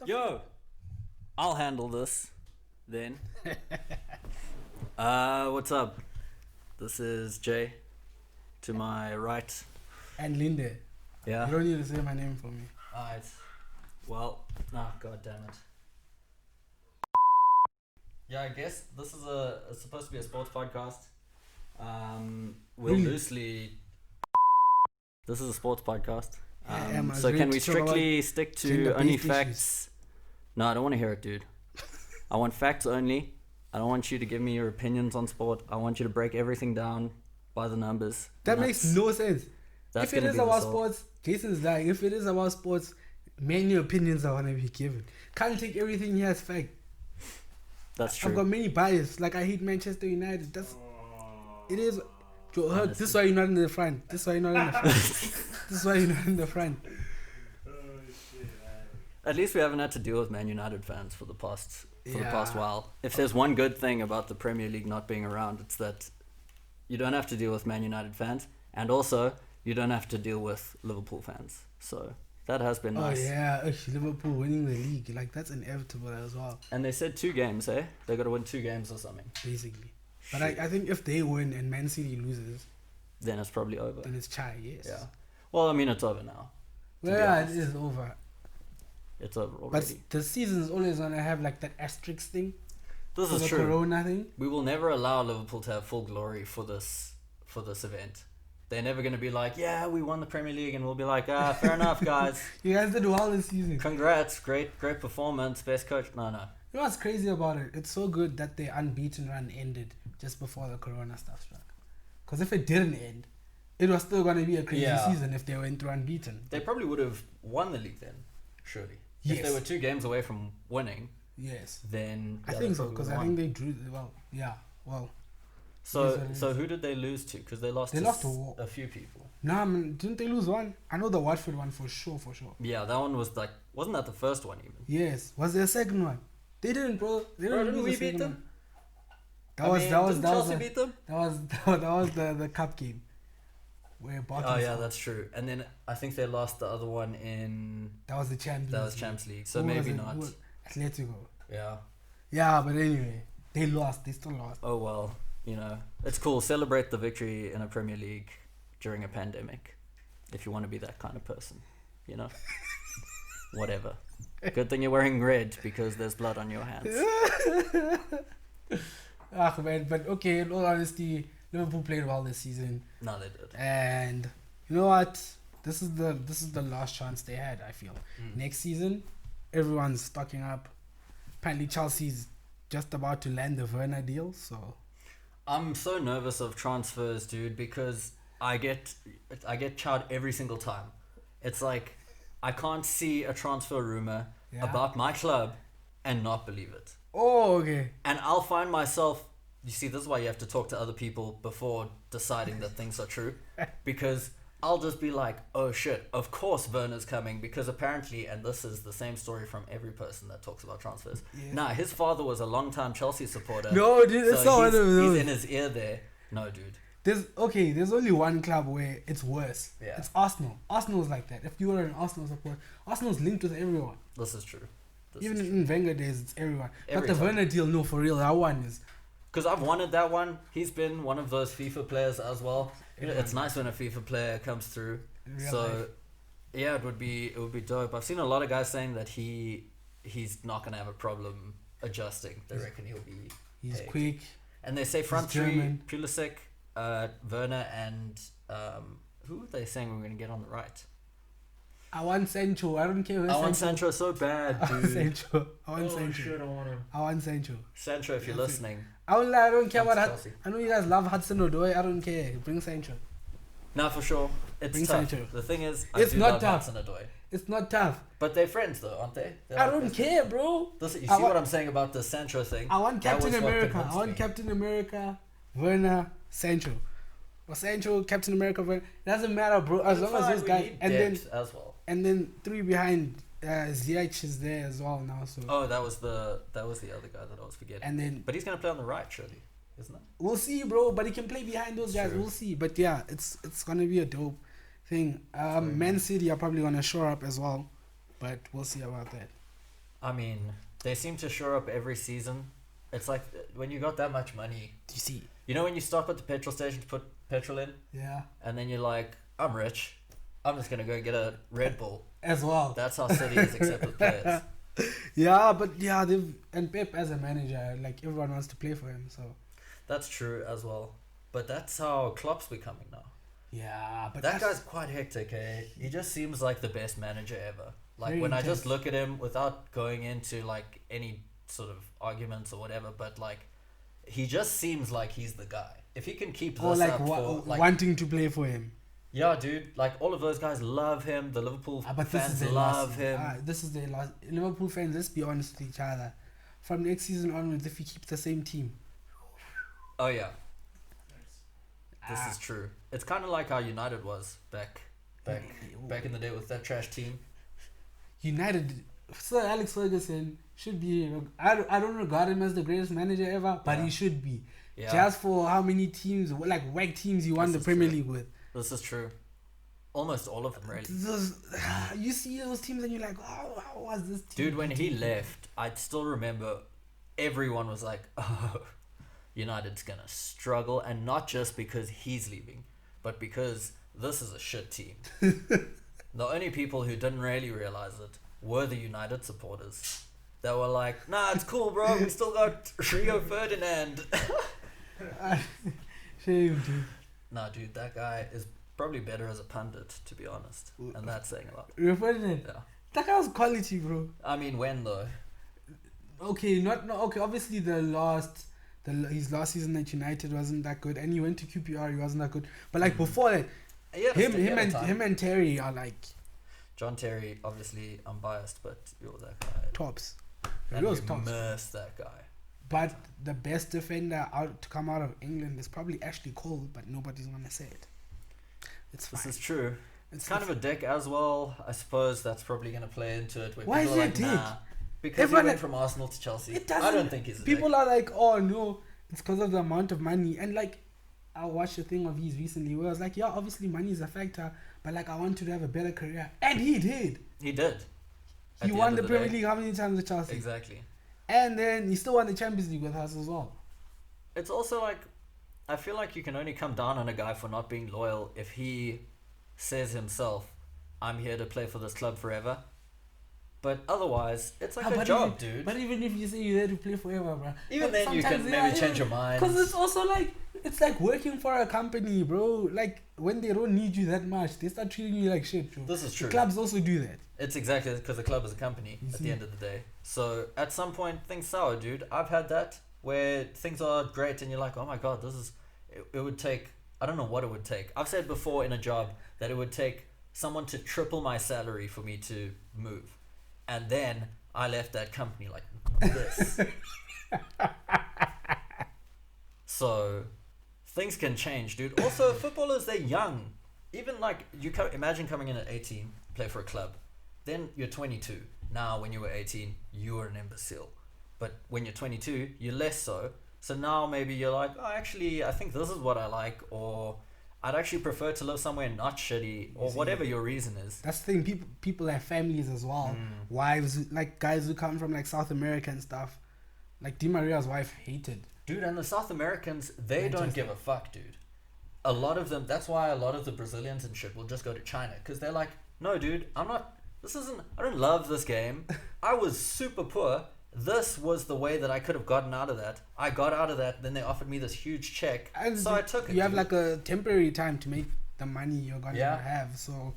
Yo, I'll handle this then. What's up? This is Jay. To my right. And Linde. Yeah. You don't need to say my name for me. Alright. Well, god damn it. Yeah, I guess this is it's supposed to be a sports podcast. We'll Really? loosely. This is a sports podcast. I was So ready can we to talk about strictly stick to gender-based only issues. facts? No, I don't want to hear it, dude. I want facts only. I don't want you to give me your opinions on sport. I want you to break everything down by the numbers. That And makes that's- no sense. that's If it gonna is be the about sole- sports, Jason's lying. If it is about sports, many opinions are gonna be given. Can't take everything here as fact. That's I've true. got many bias. Like I hate Manchester United. It is. Joe, Honestly. this is why you're not in the front. This is why you're not in the front. This is why you're not in the front. At least we haven't had to deal with Man United fans for the past Yeah. while. If there's one good thing about the Premier League not being around, it's that you don't have to deal with Man United fans, and also you don't have to deal with Liverpool fans. So that has been nice. Oh yeah, actually, Liverpool winning the league, like that's inevitable as well, And they said 2 games, eh? They got to win 2 games or something. basically. But I think if they win and Man City loses, Then it's probably over. then it's chai. Yes. Yeah. Well, I mean, it's over now. Well, be yeah, honest. it is over. It's over But already. the season's always gonna have like that asterisk thing. This for is the true. Corona thing. We will never allow Liverpool to have full glory for this event. They're never going to be like, yeah, we won the Premier League, and we'll be like, fair enough, guys. You guys did well this season. Congrats, great performance, best coach. No. You know what's crazy about it? It's so good that the unbeaten run ended just before the Corona stuff struck. Because if it didn't end, it was still gonna be a crazy Yeah. season if they went through unbeaten. They probably would have won the league then, surely. Yes. If they were 2 games away from winning, Yes. then I yeah, think they so, probably because would've I won. think they drew. Well, yeah. Well, So Yes, it is. who did they lose to? Because they lost They to lost to a few people. nah, man, didn't they lose one? I know the Watford one for sure. Yeah, that one was like, wasn't that the first one even? Yes. Was there a second one? They didn't, bro. They Bro, didn't didn't lose we the second beat them? one. That was Didn't Chelsea beat them? that was the cup game where Barkley Oh yeah, scored. that's true. And then I think they lost the other one in That was the Champions that was League. Champions League. So Who was maybe it? not. Who was- Atletico. Yeah. Yeah, but anyway, they lost. They still lost. Oh well, it's cool. Celebrate the victory in a Premier League during a pandemic, if you want to be that kind of person. Whatever. Good thing you're wearing red because there's blood on your hands. Man, but okay, in all honesty, Liverpool played well this season, No, they did. and you know what? This is the last chance they had. I feel next season, everyone's stocking up. Apparently, Chelsea's just about to land the Werner deal, so I'm so nervous of transfers, dude, because I get chowed every single time. It's like I can't see a transfer rumor yeah. about my club and not believe it. Oh, okay. And I'll find myself, you see, this is why you have to talk to other people before deciding that things are true. Because I'll just be like, oh shit, of course Werner's coming. Because apparently, and this is the same story from every person that talks about transfers. Yeah. Nah, his father was a long-time Chelsea supporter. No, dude, it's not one of he's those. in his ear there. No, dude. There's only one club where it's worse. Yeah. It's Arsenal. Arsenal's like that. If you are an Arsenal supporter, Arsenal's linked with everyone. This is true. Even in Wenger days, it's everyone. Every but the time. Werner deal, no, for real, that one is. Because I've wanted that one. He's been one of those FIFA players as well. It's nice when a FIFA player comes through. In real So, life. yeah, it would be dope. I've seen a lot of guys saying that he's not gonna have a problem adjusting. They reckon he'll be. He's paid. quick. And they say front He's three: German. Pulisic, Werner, and who are they saying we're gonna get on the right? I want Sancho. I don't care who I want Sancho. Sancho so bad, I want dude. Sancho. I want Oh Sancho. shit, I want him. I want Sancho. Sancho, if you're That's it. listening. I don't care Come to about Chelsea. I know you guys love Hudson Odoi. I don't care. Bring Sancho. No, for sure. It's Bring tough. Sancho. The thing is, It's I do not love tough. Hudson-Odoi. It's not tough. But they're friends though, aren't they? They're I like don't best care, bro. This, you I see wa- what I'm saying about the Sancho thing? I want That Captain was what America. convinced I want me. Captain America, Werner, Sancho. Or Sancho, Captain America, Werner. Doesn't matter, bro. As long as Fine, those we guys. need And then depth as well. 3 behind. Ziyech is there as well now. So Oh, that was the other guy that I was forgetting. and then But he's gonna play on the right, surely, isn't it? we'll see, bro. But he can play behind those guys. True. We'll see. But yeah, it's gonna be a dope thing. Man City are probably gonna shore up as well, but we'll see about that. I mean, they seem to shore up every season. It's like when you got that much money. Do you see? You know when you stop at the petrol station to put petrol in, Yeah. and then you're like, I'm rich. I'm just gonna go get a Red Bull. As well. That's how City is accepted players. Yeah, but yeah, and Pep as a manager, like everyone wants to play for him. So That's true as well. But that's how Klopp's becoming now. yeah, but That guy's quite hectic, eh? He just seems like the best manager ever. Like Very when I intense. just look at him without going into like any sort of arguments or whatever, but like he just seems like he's the guy. If he can keep this or like, up for like wanting to play for him. yeah, dude, like all of those guys love him. The Liverpool But this is fans their love last. him. This is their last. Liverpool fans, let's be honest with each other. From next season onwards, if he keeps the same team, Oh yeah, this is true. It's kind of like how United was back in the day with that trash team. United, Sir Alex Ferguson should be. I don't regard him as the greatest manager ever, but Yeah. he should be. Yeah, Just for how many teams, like whack teams, he won This the is Premier true. League with. this is true. Almost all of them, really. You see those teams and you're like, oh, how was this team? Dude, when he left, I still remember everyone was like, oh, United's gonna struggle, and not just because he's leaving, but because this is a shit team. The only people who didn't really realize it were the United supporters. They were like, nah, it's cool, bro, we still got Rio Ferdinand. Shame, dude. Nah, dude, that guy is probably better as a pundit, to be honest, and that's saying a lot. Rio Ferdinand. Yeah. That guy was quality, bro. I mean, when though? Okay, okay. Obviously, his last season at United wasn't that good, and he went to QPR. He wasn't that good. But like before that, Yeah, him and Terry are like John Terry, obviously unbiased, but you're that guy. tops. And He we was tops. immersed that guy. But the best defender out to come out of England is probably Ashley Cole, but nobody's gonna say it. It's fine. This is true. It's kind of a dick as well. I suppose that's probably going to play into it. Where Why people is are he a like, dick? nah, because Everyone he went like- from Arsenal to Chelsea. It I doesn't. don't think he's a People dick. are like, oh no, it's because of the amount of money. And like, I watched a thing of his recently where I was like, yeah, obviously money is a factor, but like I wanted to have a better career, and he did. He did. At He the won end the of Premier day. League how many times with Chelsea? Exactly. And then he still won the Champions League with us as well. It's also like, I feel like you can only come down on a guy for not being loyal if he says himself, I'm here to play for this club forever. But otherwise, it's like a job, dude. But even if you say you're there to play forever, bro. Even then, you can maybe change your mind. Because it's also like, it's like working for a company, bro. Like, when they don't need you that much, they start treating you like shit, bro. This is true. The clubs also do that. It's exactly because the club is a company You at see. the end of the day. So at some point, things sour, dude. I've had that where things are great and you're like, oh my god, this is. It would take. I don't know what it would take. I've said before in a job that it would take someone to triple my salary for me to move. And then I left that company like this. So things can change, dude. Also, footballers, they're young. Even like imagine coming in at 18, play for a club, then you're 22. Now, when you were 18, you were an imbecile, but when you're 22, you're less so. So now maybe you're like, oh, actually, I think this is what I like, or I'd actually prefer to live somewhere not shitty, or whatever your reason is. That's the thing. People have families as well. Wives, like guys who come from like South America and stuff. Like Di Maria's wife hated. Dude, and the South Americans, they don't give a fuck, dude. A lot of them, that's why a lot of the Brazilians and shit will just go to China, because they're like, no, dude, I don't love this game. I was super poor. This was the way that I could have gotten out of that. I got out of that, then they offered me this huge check, And so I took it. You have dude. like a temporary time to make the money you're gonna Yeah. have. So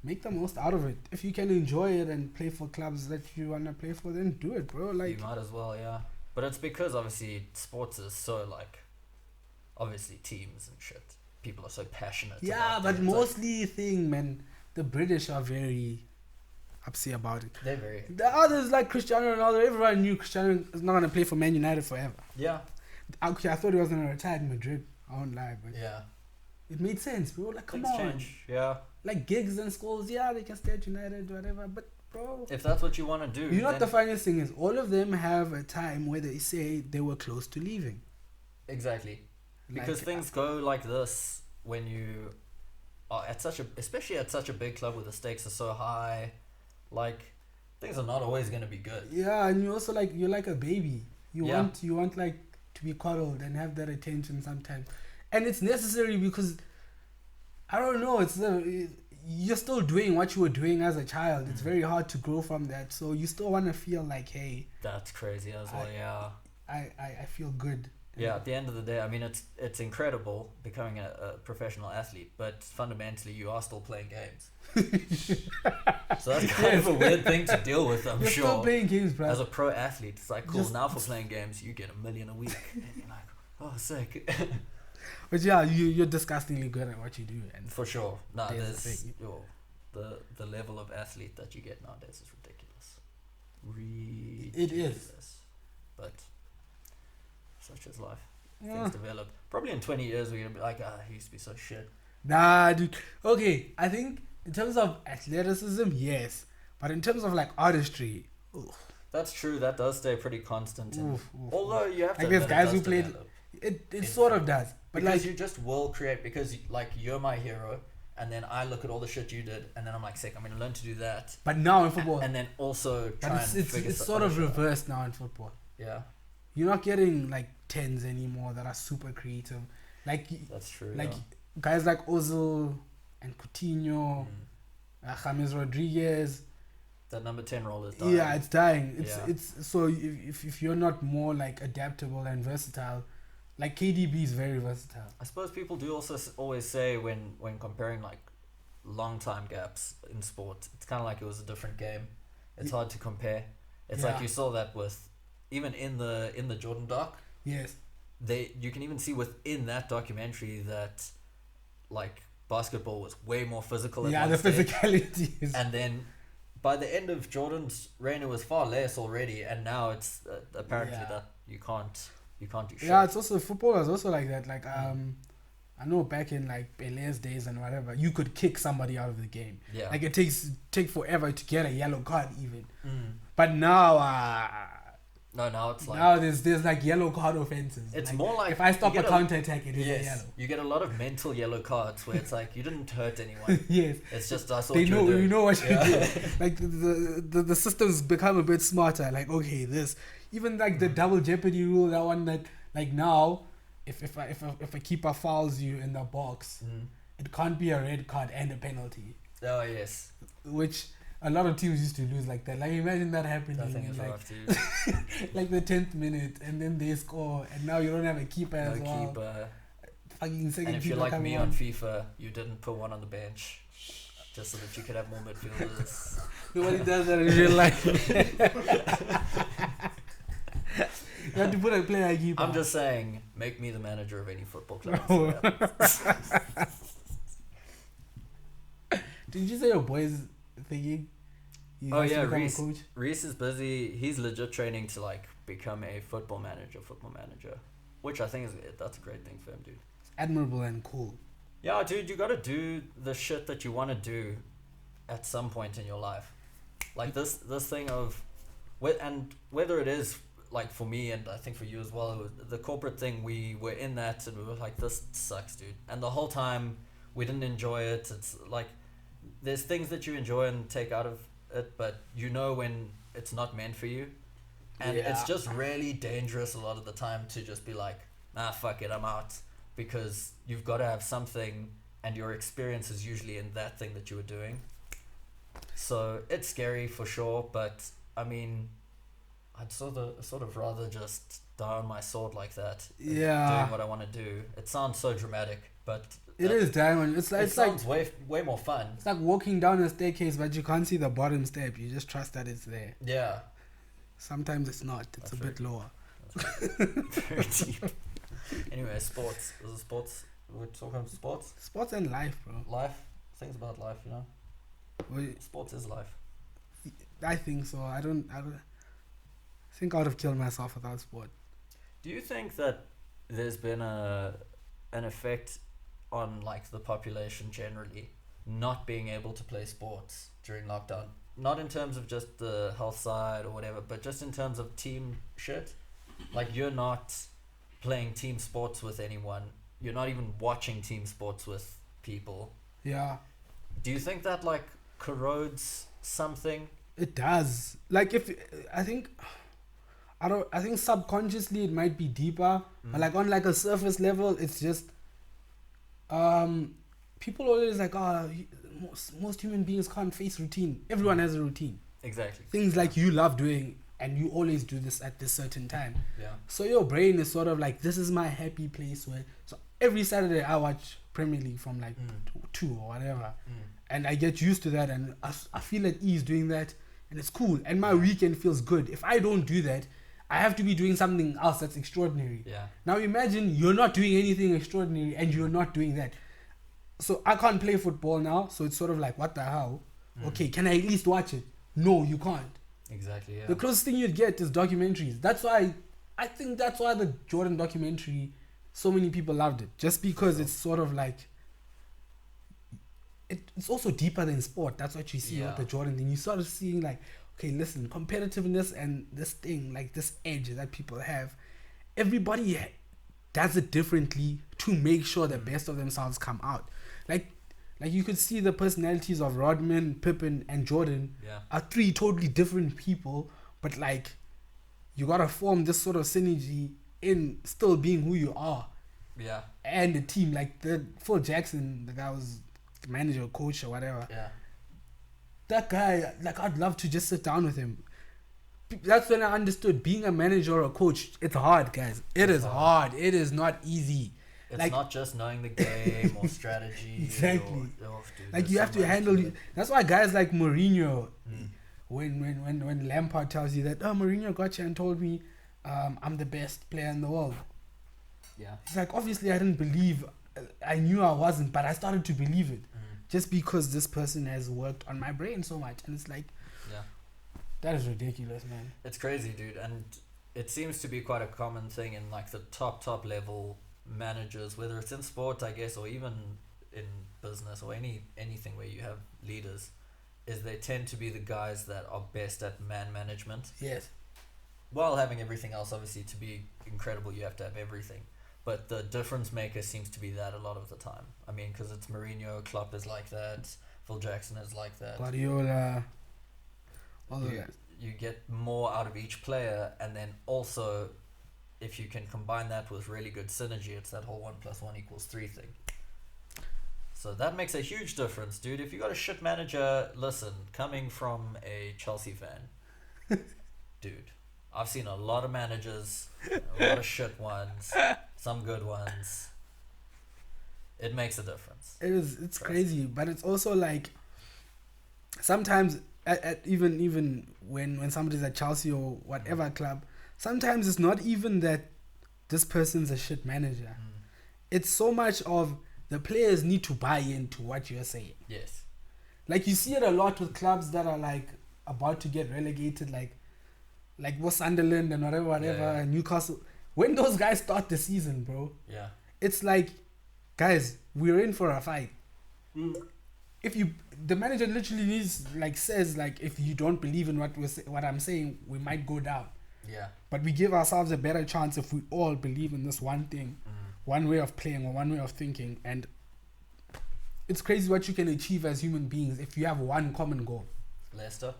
make the most out of it. If you can enjoy it and play for clubs that you wanna play for, then do it, bro. Like, you might as well, yeah. But it's because obviously sports is so like, obviously teams and shit. People are so passionate. yeah, about but things. Like, mostly man, the British are very upset about it. they're very The others like Cristiano Ronaldo, everyone knew Cristiano is not gonna play for Man United forever. yeah, Okay, I thought he was gonna retire in Madrid. I won't lie, but yeah. it made sense, bro. Like, come Things on. change, yeah. Like gigs and schools, yeah, they can stay at United, whatever. But bro, If that's what you want to do, you know what the then- funniest thing is? All of them have a time where they say they were close to leaving. Exactly. Because Like, things go like this when you are at especially at such a big club where the stakes are so high. Like, things are not always going to be good. Yeah, and you also you're like a baby. You Yeah. want like to be coddled and have that attention sometimes, and it's necessary because I don't know. You're still doing what you were doing as a child. It's very hard to grow from that. So you still want to feel like, hey, That's crazy as well. Yeah. I feel good. Yeah, at the end of the day, I mean, it's incredible becoming a professional athlete, but fundamentally, you are still playing games. So that's kind of a weird thing to deal with, I'm You're sure. still playing games, bro. As a pro athlete, it's like, cool, now for playing games, you get $1 million a week. And you're like, oh, sick. But yeah, you're disgustingly good at what you do. And For sure. No, There's the there's thing. the level of athlete that you get nowadays is ridiculous. It is. Ridiculous. But such is life. Yeah. Things develop. Probably in 20 years, we're going to be like, he used to be so shit. Nah, dude. Okay, I think in terms of athleticism, yes. But in terms of artistry, oof, That's true. That does stay pretty constant. And oof, although you have to there's admit it guys does who played develop. it sort of does. But Because you just will create, because you're my hero, and then I look at all the shit you did, and then I'm like, sick, I'm going to learn to do that. but now in football, And then also but try and figure it's some sort other of shit out. reversed now in football. Yeah, You're not getting tens anymore that are super creative. that's true. Guys like Ozil and Coutinho, James Rodriguez. That number 10 role is dying. Yeah, it's dying. Yeah. It's so if you're not more adaptable and versatile, KDB is very versatile. I suppose people do also always say when comparing long time gaps in sport, it's kind of like it was a different game. It's hard to compare. It's like Yeah. you saw that with even in the Jordan doc. Yes. You can even see within that documentary that basketball was way more physical. At Yeah, one the stage. physicality is. And then by the end of Jordan's reign, it was far less already, and now it's apparently Yeah. that you can't do shit. Yeah, it's also football is also like that. I know back in Pele's days and whatever, you could kick somebody out of the game. Yeah. It take forever to get a yellow card even. Mm. But now, No, now it's now there's yellow card offenses. It's more like if I stop you a get counter attack, it is a yes, yellow. you get a lot of mental yellow cards where it's like you didn't hurt anyone. Yes. It's just I saw They what you know were doing. you know what Yeah. you're doing. The system's become a bit smarter. Okay, this even the double jeopardy rule. That one that now, if a keeper fouls you in the box, it can't be a red card and a penalty. Oh yes, Which a lot of teams used to lose like that. Imagine that happening that thing in is rough, dude. the 10th minute, and then they score, and now you don't have a keeper as No well. keeper. Fucking second And if you're keeper like coming me on FIFA, you didn't put one on the bench just so that you could have more midfielders. Nobody does that in real life. You have to put a player keeper. I'm just saying, make me the manager of any football club. Did you say your boy's thinking? He Oh wants to yeah, become a Reese. coach? Reese is busy. He's legit training to become a football manager, which I think that's a great thing for him, dude. It's admirable and cool. Yeah, dude, you gotta do the shit that you want to do at some point in your life. This thing of, whether it is for me and I think for you as well, it was the corporate thing. We were in that and we were like, this sucks, dude. And the whole time we didn't enjoy it. It's there's things that you enjoy and take out of it, but when it's not meant for you. And it's just really dangerous a lot of the time to just be like, nah, fuck it, I'm out. Because you've got to have something, and your experience is usually in that thing that you were doing. So it's scary for sure, but I mean, I'd sort of rather just die on my sword like that. Yeah. Doing what I want to do. It sounds so dramatic, but It is diamond. It sounds way more fun. It's like walking down a staircase, but you can't see the bottom step. You just trust that it's there. Yeah. Sometimes it's not. It's That's a bit lower. Very deep. Anyway, sports. This is sports. We're talking sports. Sports and life, bro. Life. Things about life, Well, Sports is life. I think so. I don't think I would have killed myself without sport. Do you think that there's been an effect on the population generally not being able to play sports during lockdown? Not in terms of just the health side or whatever, but just in terms of team shit. You're not playing team sports with anyone. You're not even watching team sports with people. Yeah. Do you think that corrodes something It does. Like if I think I think subconsciously it might be deeper, but like on like a surface level, it's just people always like, most human beings can't face routine. Everyone has a routine. Exactly. Things like you love doing and you always do this at this certain time. Yeah. So your brain is sort of like, this is my happy place where, so every Saturday I watch Premier League from like 2 or whatever. And I get used to that, and I feel at ease doing that, and it's cool. And my weekend feels good. If I don't do that, I have to be doing something else that's extraordinary. Yeah. Now imagine you're not doing anything extraordinary and you're not doing that. So I can't play football now. So it's sort of like, what the hell? Okay, can I at least watch it? No, you can't. Exactly. Yeah. The closest thing you'd get is documentaries. That's why I think that's why the Jordan documentary, so many people loved it. Just because it's sort of like, it's also deeper than sport. That's what you see with the Jordan thing. You sort of seeing like, okay, listen, competitiveness and this thing, like this edge that people have, everybody does it differently to make sure the best of themselves come out. Like you could see the personalities of Rodman, Pippen, and Jordan are 3 totally different people, but like you gotta form this sort of synergy in still being who you are. Yeah. And the team, like the Phil Jackson, the guy was the manager, coach, or whatever. Yeah. That guy, like, I'd love to just sit down with him. That's when I understood being a manager or a coach. It's hard, guys. It's hard. It is not easy. It's like, not just knowing the game or strategy. Exactly. Like you have to handle. That's why guys like Mourinho, when Lampard tells you that, Mourinho got you and told me, I'm the best player in the world. Yeah. It's like, obviously I didn't believe. I knew I wasn't, but I started to believe it. Just because this person has worked on my brain so much. And it's like, that is ridiculous, man. It's crazy, dude. And it seems to be quite a common thing in like the top level managers, whether it's in sport, I guess, or even in business or anything where you have leaders, is they tend to be the guys that are best at man management. Yes. While having everything else, obviously, to be incredible, you have to have everything. But the difference maker seems to be that a lot of the time. I mean, because it's Mourinho, Klopp is like that, Phil Jackson is like that. Guardiola, all of that. You get more out of each player, and then also, if you can combine that with really good synergy, it's that whole 1 + 1 = 3 thing. So that makes a huge difference, dude. If you got a shit manager, listen, coming from a Chelsea fan, dude, I've seen a lot of managers, a lot of shit ones, some good ones. It makes a difference. It's crazy, but it's also like sometimes at even when somebody's at Chelsea or whatever club, sometimes it's not even that this person's a shit manager. It's so much of the players need to buy into what you're saying. Yes. Like you see it a lot with clubs that are like about to get relegated, like Sunderland and whatever, and Newcastle. When those guys start the season, bro, it's like, guys, we're in for a fight. If the manager literally says if you don't believe in what I'm saying, we might go down. Yeah. But we give ourselves a better chance if we all believe in this one thing, one way of playing or one way of thinking. And it's crazy what you can achieve as human beings if you have one common goal. Leicester,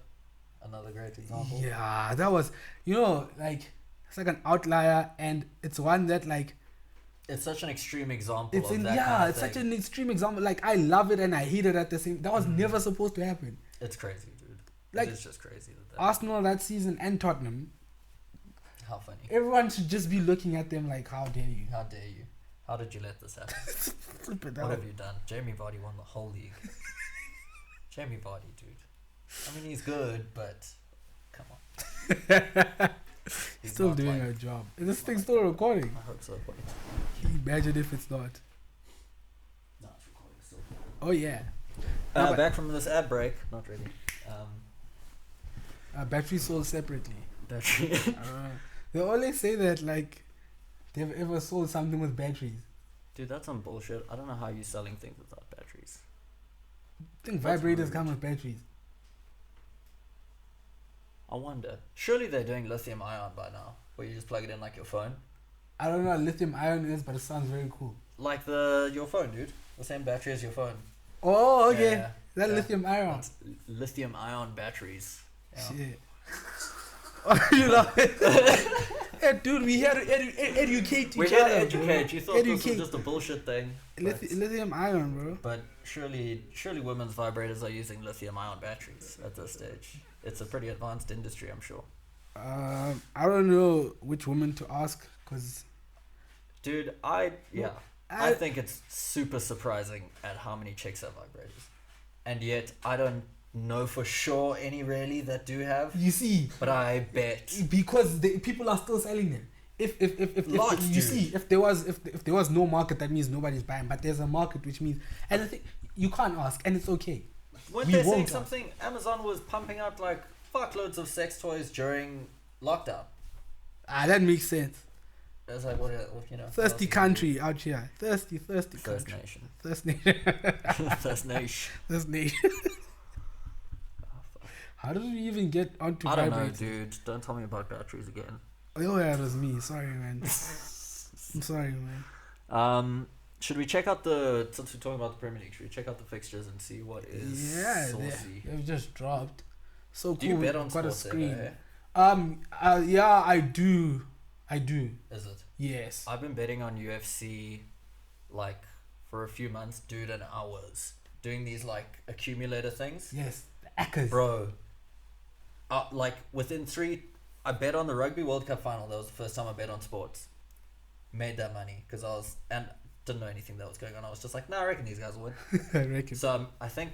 another great example. Yeah, that was, it's like an outlier, and it's one that it's such an extreme example. It's such an extreme example. Like, I love it and I hate it at the same. That was never supposed to happen. It's crazy, dude. It's just crazy that Arsenal that season and Tottenham. How funny. Everyone should just be looking at them like, how dare you? How dare you? How did you let this happen? Flip it What out. have you done? Jamie Vardy won the whole league. Jamie Vardy, dude. I mean, he's good, but come on. He's still doing a job. Is this thing still recording? I hope so. Wait. Imagine if it's not. No, it's recording still. Oh yeah. Back from this ad break. Not really. Battery sold separately. Battery. They always say that they've ever sold something with batteries. Dude, that's some bullshit. I don't know how you're selling things without batteries. I think vibrators come with batteries. I wonder. Surely they're doing lithium ion by now, where you just plug it in like your phone. I don't know what lithium ion is, but it sounds very cool. Like your phone, dude. The same battery as your phone. Oh, okay. Yeah, Lithium ion. It's lithium ion batteries. Yeah. Shit. You know, hey, dude, we here to educate We're each here other. to educate. Bro. You thought this was just a bullshit thing. Lithium ion, bro. But surely women's vibrators are using lithium ion batteries at this stage. It's a pretty advanced industry, I'm sure. I don't know which woman to ask, cause, dude, I think it's super surprising at how many chicks have vibrators, and yet I don't know for sure any really that do have. You see, but I bet because people are still selling them. If Lots, you dude. see, if there was no market, that means nobody's buying. But there's a market, which means, and I think you can't ask, and it's okay. Weren't We they saying won't something? Amazon was pumping out like fuckloads of sex toys during lockdown. That makes sense. It's like what you know. Thirsty country out here. Thirsty First country. nation. First nation. First nation. First nation. How did we even get onto I don't know, vibrators? dude. Don't tell me about batteries again. Oh yeah, it was me. Sorry, man. I'm sorry, man. Should we check out since we're talking about the Premier League, should we check out the fixtures and see what is saucy? They've just dropped. So Do cool. you bet on We've got a sports screen. ever, Yeah, I do. Is it? Yes. I've been betting on UFC like for a few months, dude, and hours. Doing these like accumulator things. Yes. The Accas. Bro. Like within I bet on the Rugby World Cup final. That was the first time I bet on sports. Made that money because and didn't know anything that was going on. I was just like, I reckon these guys will win. I reckon. So I think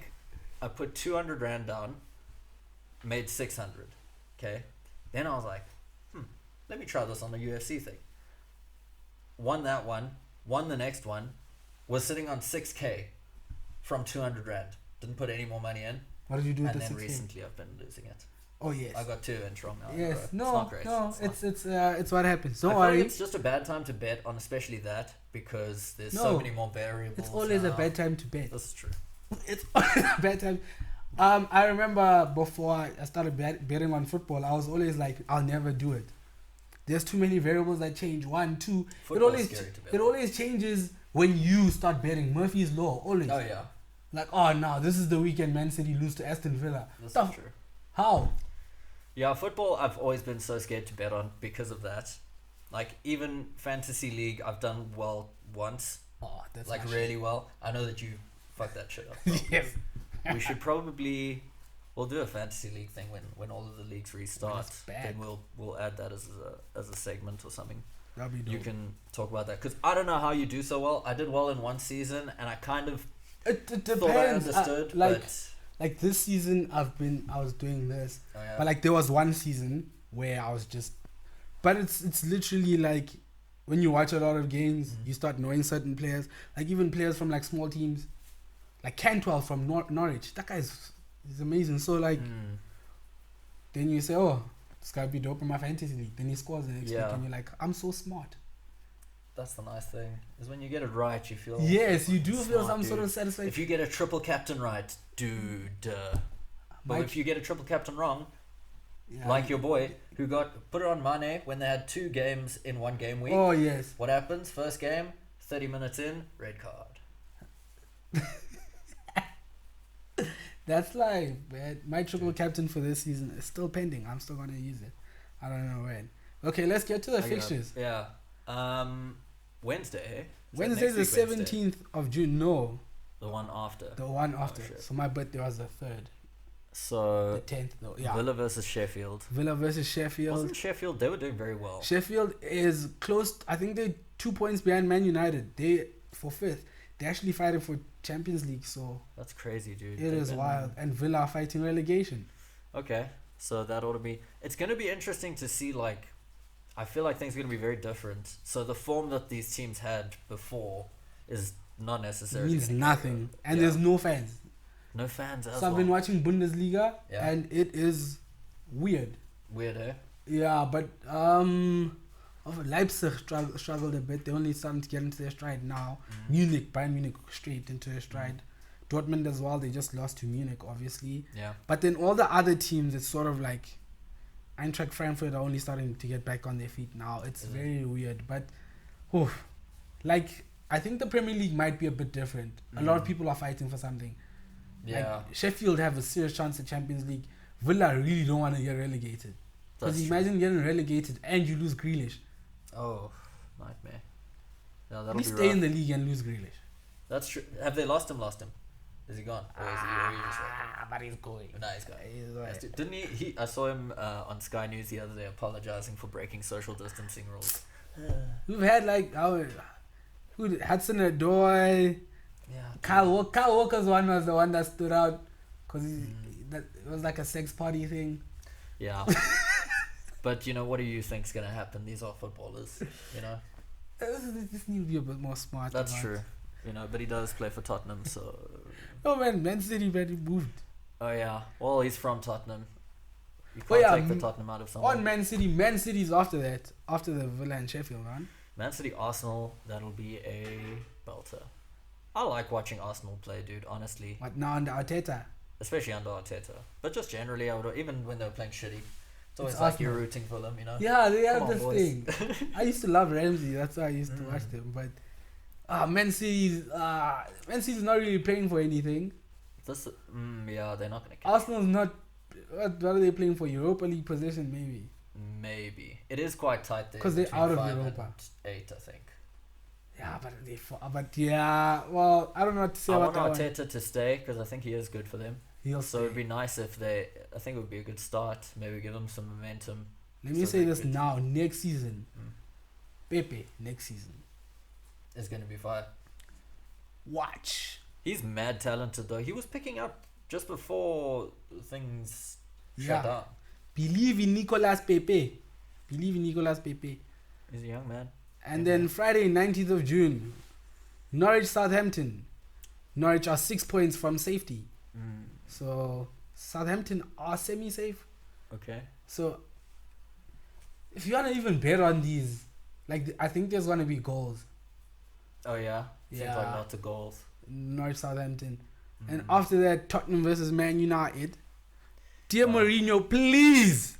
I put 200 Rand down, made 600. Okay. Then I was like, let me try this on the UFC thing. Won that one, won the next one, was sitting on 6K from 200 Rand. Didn't put any more money in. What did you do with And the then 6K? recently I've been losing it. Oh yes. I got 2 inch wrong now. Yes. Bro. No. It's not great. No. It's It's what happens. Don't I feel like worry. it's just a bad time to bet on, especially that, because there's No. so many more variables. It's always a now. bad time to bet. This is true. It's always a bad time. I remember before I started betting on football, I was always like, I'll never do it. There's too many variables that change. 1, 2. Football's scary to bet It on. always changes when you start betting. Murphy's Law, always. Oh yeah, Like, oh no, this is the weekend Man City lose to Aston Villa. this Stuff. is true. How? Yeah, football I've always been so scared to bet on because of that. Like even fantasy league, I've done well once, Oh, that's like my really well. I know that you fucked that shit up. shit. Yes. We should probably we'll do a fantasy league thing when all of the leagues restart. it's bad. Then we'll add that as a segment or something. That'll be dope. You can talk about that because I don't know how you do so well. I did well in one season, and I kind of It depends. thought I understood, like this season, I was doing this, oh, yeah. but like there was one season where I was just, but it's literally like when you watch a lot of games, you start knowing certain players, like even players from like small teams, like Cantwell from Norwich. That guy's he's amazing. So like, then you say, oh, this guy be dope in my fantasy league. Then he scores the next week, and you're like, I'm so smart. That's the nice thing is when you get it right, you feel Yes, you do feel smart, some dude. sort of satisfaction. If you get a triple captain right, dude. But if you get a triple captain wrong, like your boy who put it on Mane when they had 2 games in 1 game week. Oh yes. What happens? First game, 30 minutes in, red card. That's like, man, my triple captain for this season is still pending. I'm still gonna use it. I don't know when. Okay, let's get to the fixtures. Yeah. Wednesday. Eh? Is that Wednesday next the week Wednesday? 17th of June. No, The one after. the one after. shit. So my birthday was the 3rd. So The 10th though. Yeah. Villa versus Sheffield. Villa versus Sheffield. Wasn't Sheffield? They were doing very well. Sheffield is close. I think they're 2 points behind Man United. They for 5th. They're actually fighting for Champions League. So That's crazy, dude. it is wild. And Villa are fighting relegation. Okay, so that ought to be. It's going to be interesting to see. Like, I feel like things are going to be very different. So the form that these teams had before is not necessarily Means gonna nothing. carry And over. there's no fans. no fans as So well. I've been watching Bundesliga, Yeah. and it is weird. Weird, eh? Yeah, but Leipzig struggled a bit. They only starting to get into their stride now. Bayern Munich straight into their stride. Dortmund as well. They just lost to Munich, obviously. Yeah. But then all the other teams, it's sort of like Eintracht Frankfurt are only starting to get back on their feet now. It's Is it? very weird, but like I think the Premier League might be a bit different. A lot of people are fighting for something. Yeah. Like Sheffield have a serious chance at Champions League. Villa really don't want to get relegated. Because That's imagine getting relegated and you lose Grealish. Oh, nightmare. Yeah, At that'll least be stay rough. in the league and lose Grealish. That's true. Have they lost him? Is he gone? Or is he just But he's going. No, he's gone. He's Yes, dude. Didn't he? I saw him on Sky News the other day apologizing for breaking social distancing rules. We've had like Hudson Odoi, Yeah. Kyle Walker's one was the one that stood out because that it was like a sex party thing. Yeah. But you know, what do you think's gonna happen? These are footballers. You know. This need to be a bit more smart. That's about. true. You know, but he does play for Tottenham, so. Oh Man City very moved. Oh yeah. Well, he's from Tottenham. You Oh, can't yeah, take the Tottenham out of someone. On Man City's after that, after the Villa and Sheffield run. Man City, Arsenal. That'll be a belter. I like watching Arsenal play, dude. Honestly, But now under Arteta, especially under Arteta. But just generally, I would even when they were playing shitty. It's always It's like Arsenal. you're rooting for them, you know. yeah, they have Come on, this boys. thing. I used to love Ramsey. That's why I used to watch them. But Man City's not really playing for anything. Yeah, they're not gonna. Arsenal's not. What are they playing for? Europa League position, maybe. Maybe it is quite tight there. 'Cause they're between out of 5 Europa. and 8, I think. Yeah, but yeah. Well, I don't know what to say I about want that one. Arteta to stay because I think he is good for them. He'll So it'd stay. be nice if they. I think it would be a good start. Maybe give them some momentum. Let me so say they this could- now. Next season, Mm. Pepe. Next season, It's gonna be fire. watch. He's mad talented though. He was picking up just before things Yeah. shut down. Believe in Nicolas Pepe. Believe in Nicolas Pepe. He's a young man. And Yeah. then Friday, 19th of June, Norwich Southampton. Norwich are 6 points from safety. So Southampton are semi-safe. Okay. So if you want to even bet on these, like I think there's going to be goals. Oh yeah. Seems like Yeah. lots of goals. Norwich Southampton. Mm. And after that, Tottenham versus Man United. Dear Oh. Mourinho, please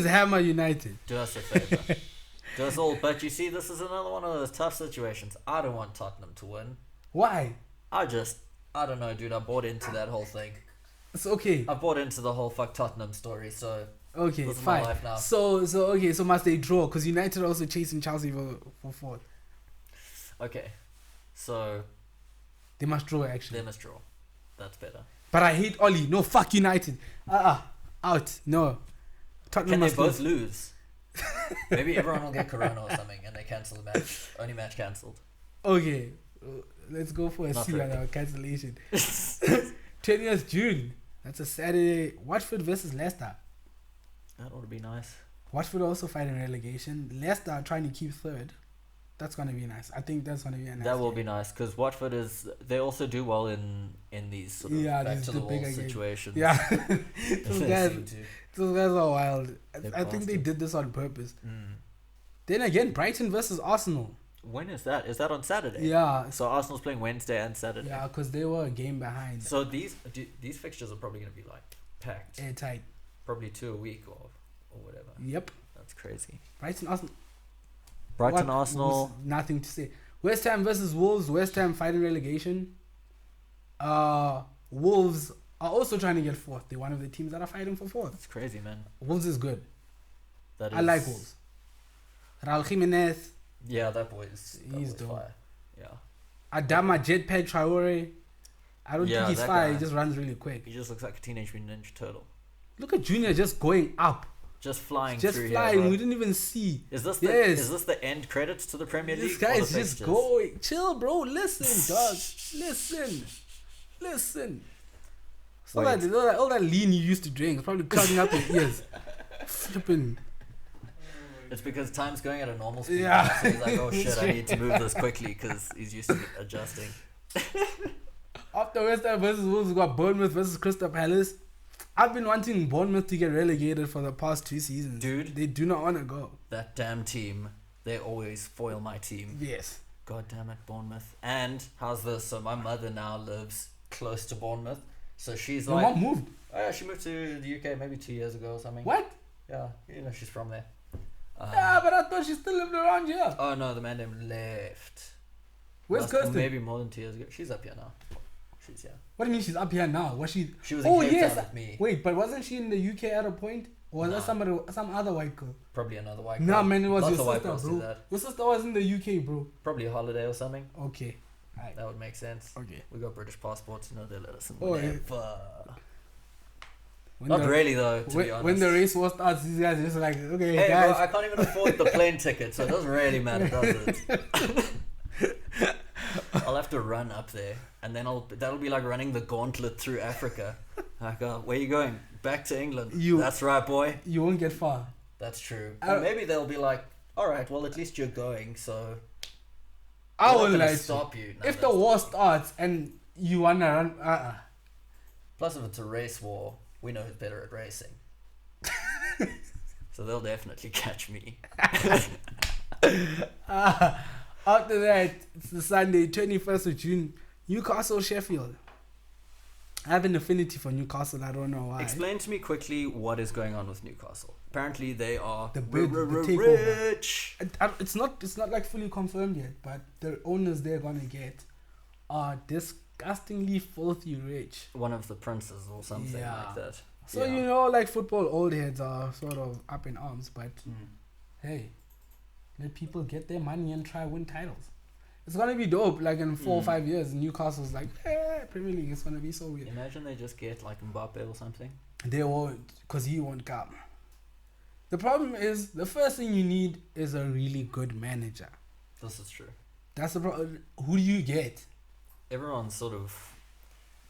hammer United. Do us a favor. Do us all. But you see, this is another one of those tough situations. I don't want Tottenham to win. Why? I don't know, dude. I bought into that whole thing. It's okay. I bought into the whole fuck Tottenham story. So Okay, this is my fine. life now. So must they draw? Because United are also chasing Chelsea for fourth. Okay. So They must draw actually. they must draw. That's better. But I hate Oli. No, fuck United. Out. No. Tottenham Can they must both lose. lose? Maybe everyone will get corona or something and they cancel the match. Only match cancelled. Okay, let's go for a Not C on really. our cancellation. 20th June. That's a Saturday. Watford versus Leicester. That ought to be nice. Watford also fighting relegation. Leicester are trying to keep third. That's gonna be nice. I think that's gonna be a nice. That will game. be nice because Watford they also do well in these sort of back these to the the wall bigger games. situations. Yeah, They those guys, seem to. those guys are wild. They're I think they bastards. did this on purpose. Mm. Then again, Brighton versus Arsenal. When is that? Is that on Saturday? Yeah, So Arsenal's playing Wednesday and Saturday. yeah, because they were a game behind. So these fixtures are probably going to be like packed. Airtight. Probably 2 a week or whatever. Yep. That's crazy. Brighton Arsenal. Brighton What? Arsenal. Nothing to say. West Ham versus Wolves. West Ham fighting relegation. Wolves are also trying to get fourth. They're one of the teams that are fighting for fourth. That's crazy, man. Wolves is good. That is. I like Wolves. Raul Jimenez, Yeah, that boy is. He's dope. fire. Yeah. Adama Jetpack Traore. I don't Yeah, think he's that fire. guy. He just runs really quick. He just looks like a Teenage Mutant Ninja Turtle. Look at Junior just going up. Just flying Just through flying. here. We Bro. didn't even see. Is this Yes. the end credits to the Premier League? This or guy the is just fixtures? going. Chill, bro. Listen, dog. Listen. So Wait. all that lean you used to drink is probably clogging up your ears. Flipping. It's because time's going at a normal speed. Yeah. So he's like, oh shit, I need to move this quickly because he's used to adjusting. After West Ham versus Wolves, we got Bournemouth versus Crystal Palace. I've been wanting Bournemouth to get relegated for the past 2 seasons. Dude. They do not want to go. That damn team, they always foil my team. Yes. God damn it, Bournemouth. And how's this? So my mother now lives close to Bournemouth. So she's Your like, mom moved. oh yeah, she moved to the UK maybe 2 years ago or something. What? Yeah, you know she's from there. Yeah, but I thought she still lived around here. Oh no, the man name left. Where's Must be Kirsten? Maybe more than 2 years ago. She's up here now. She's here. What do you mean she's up here now? Was she? She was in Cape yes. Town with me. Wait, but wasn't she in the UK at a point? Or was that some other white girl? Probably another white girl. Nah, man, it was Lots your of white sister, girls do bro. that. Your sister was in the UK, bro. Probably a holiday or something. Okay. Right. That would make sense. Okay. We got British passports, you know, they let us in Oh, whenever. When Not the- really though, to be honest. When the race war starts, these guys are just like, okay, Hey, guys. bro, I can't even afford the plane ticket, so it doesn't really matter, does it? I'll have to run up there, and then that'll be like running the gauntlet through Africa. Like, where you going? Back to England. That's right, boy. You won't get far. That's true. Or maybe they'll be like, all right, well, at least you're going, so I we're will not gonna like stop you. No, if the war starts and you wanna run, Plus, if it's a race war, we know who's better at racing. So they'll definitely catch me. After that, it's the Sunday, 21st of June, Newcastle, Sheffield. I have an affinity for Newcastle. I don't know why. Explain to me quickly what is going on with Newcastle. Apparently, they are The takeover. rich. It's not like fully confirmed yet, but the owners they're gonna get are disgustingly filthy rich. One of the princes or something like that. So you know, like football old heads are sort of up in arms, but hey, let people get their money and try win titles. It's gonna be dope. Like in 4 or 5 years, Newcastle's like, Premier League. It's gonna be so weird. Imagine they just get like Mbappe or something. They won't, because he won't come. The problem is, the first thing you need is a really good manager. This is true. That's the problem. Who do you get? Everyone's sort of...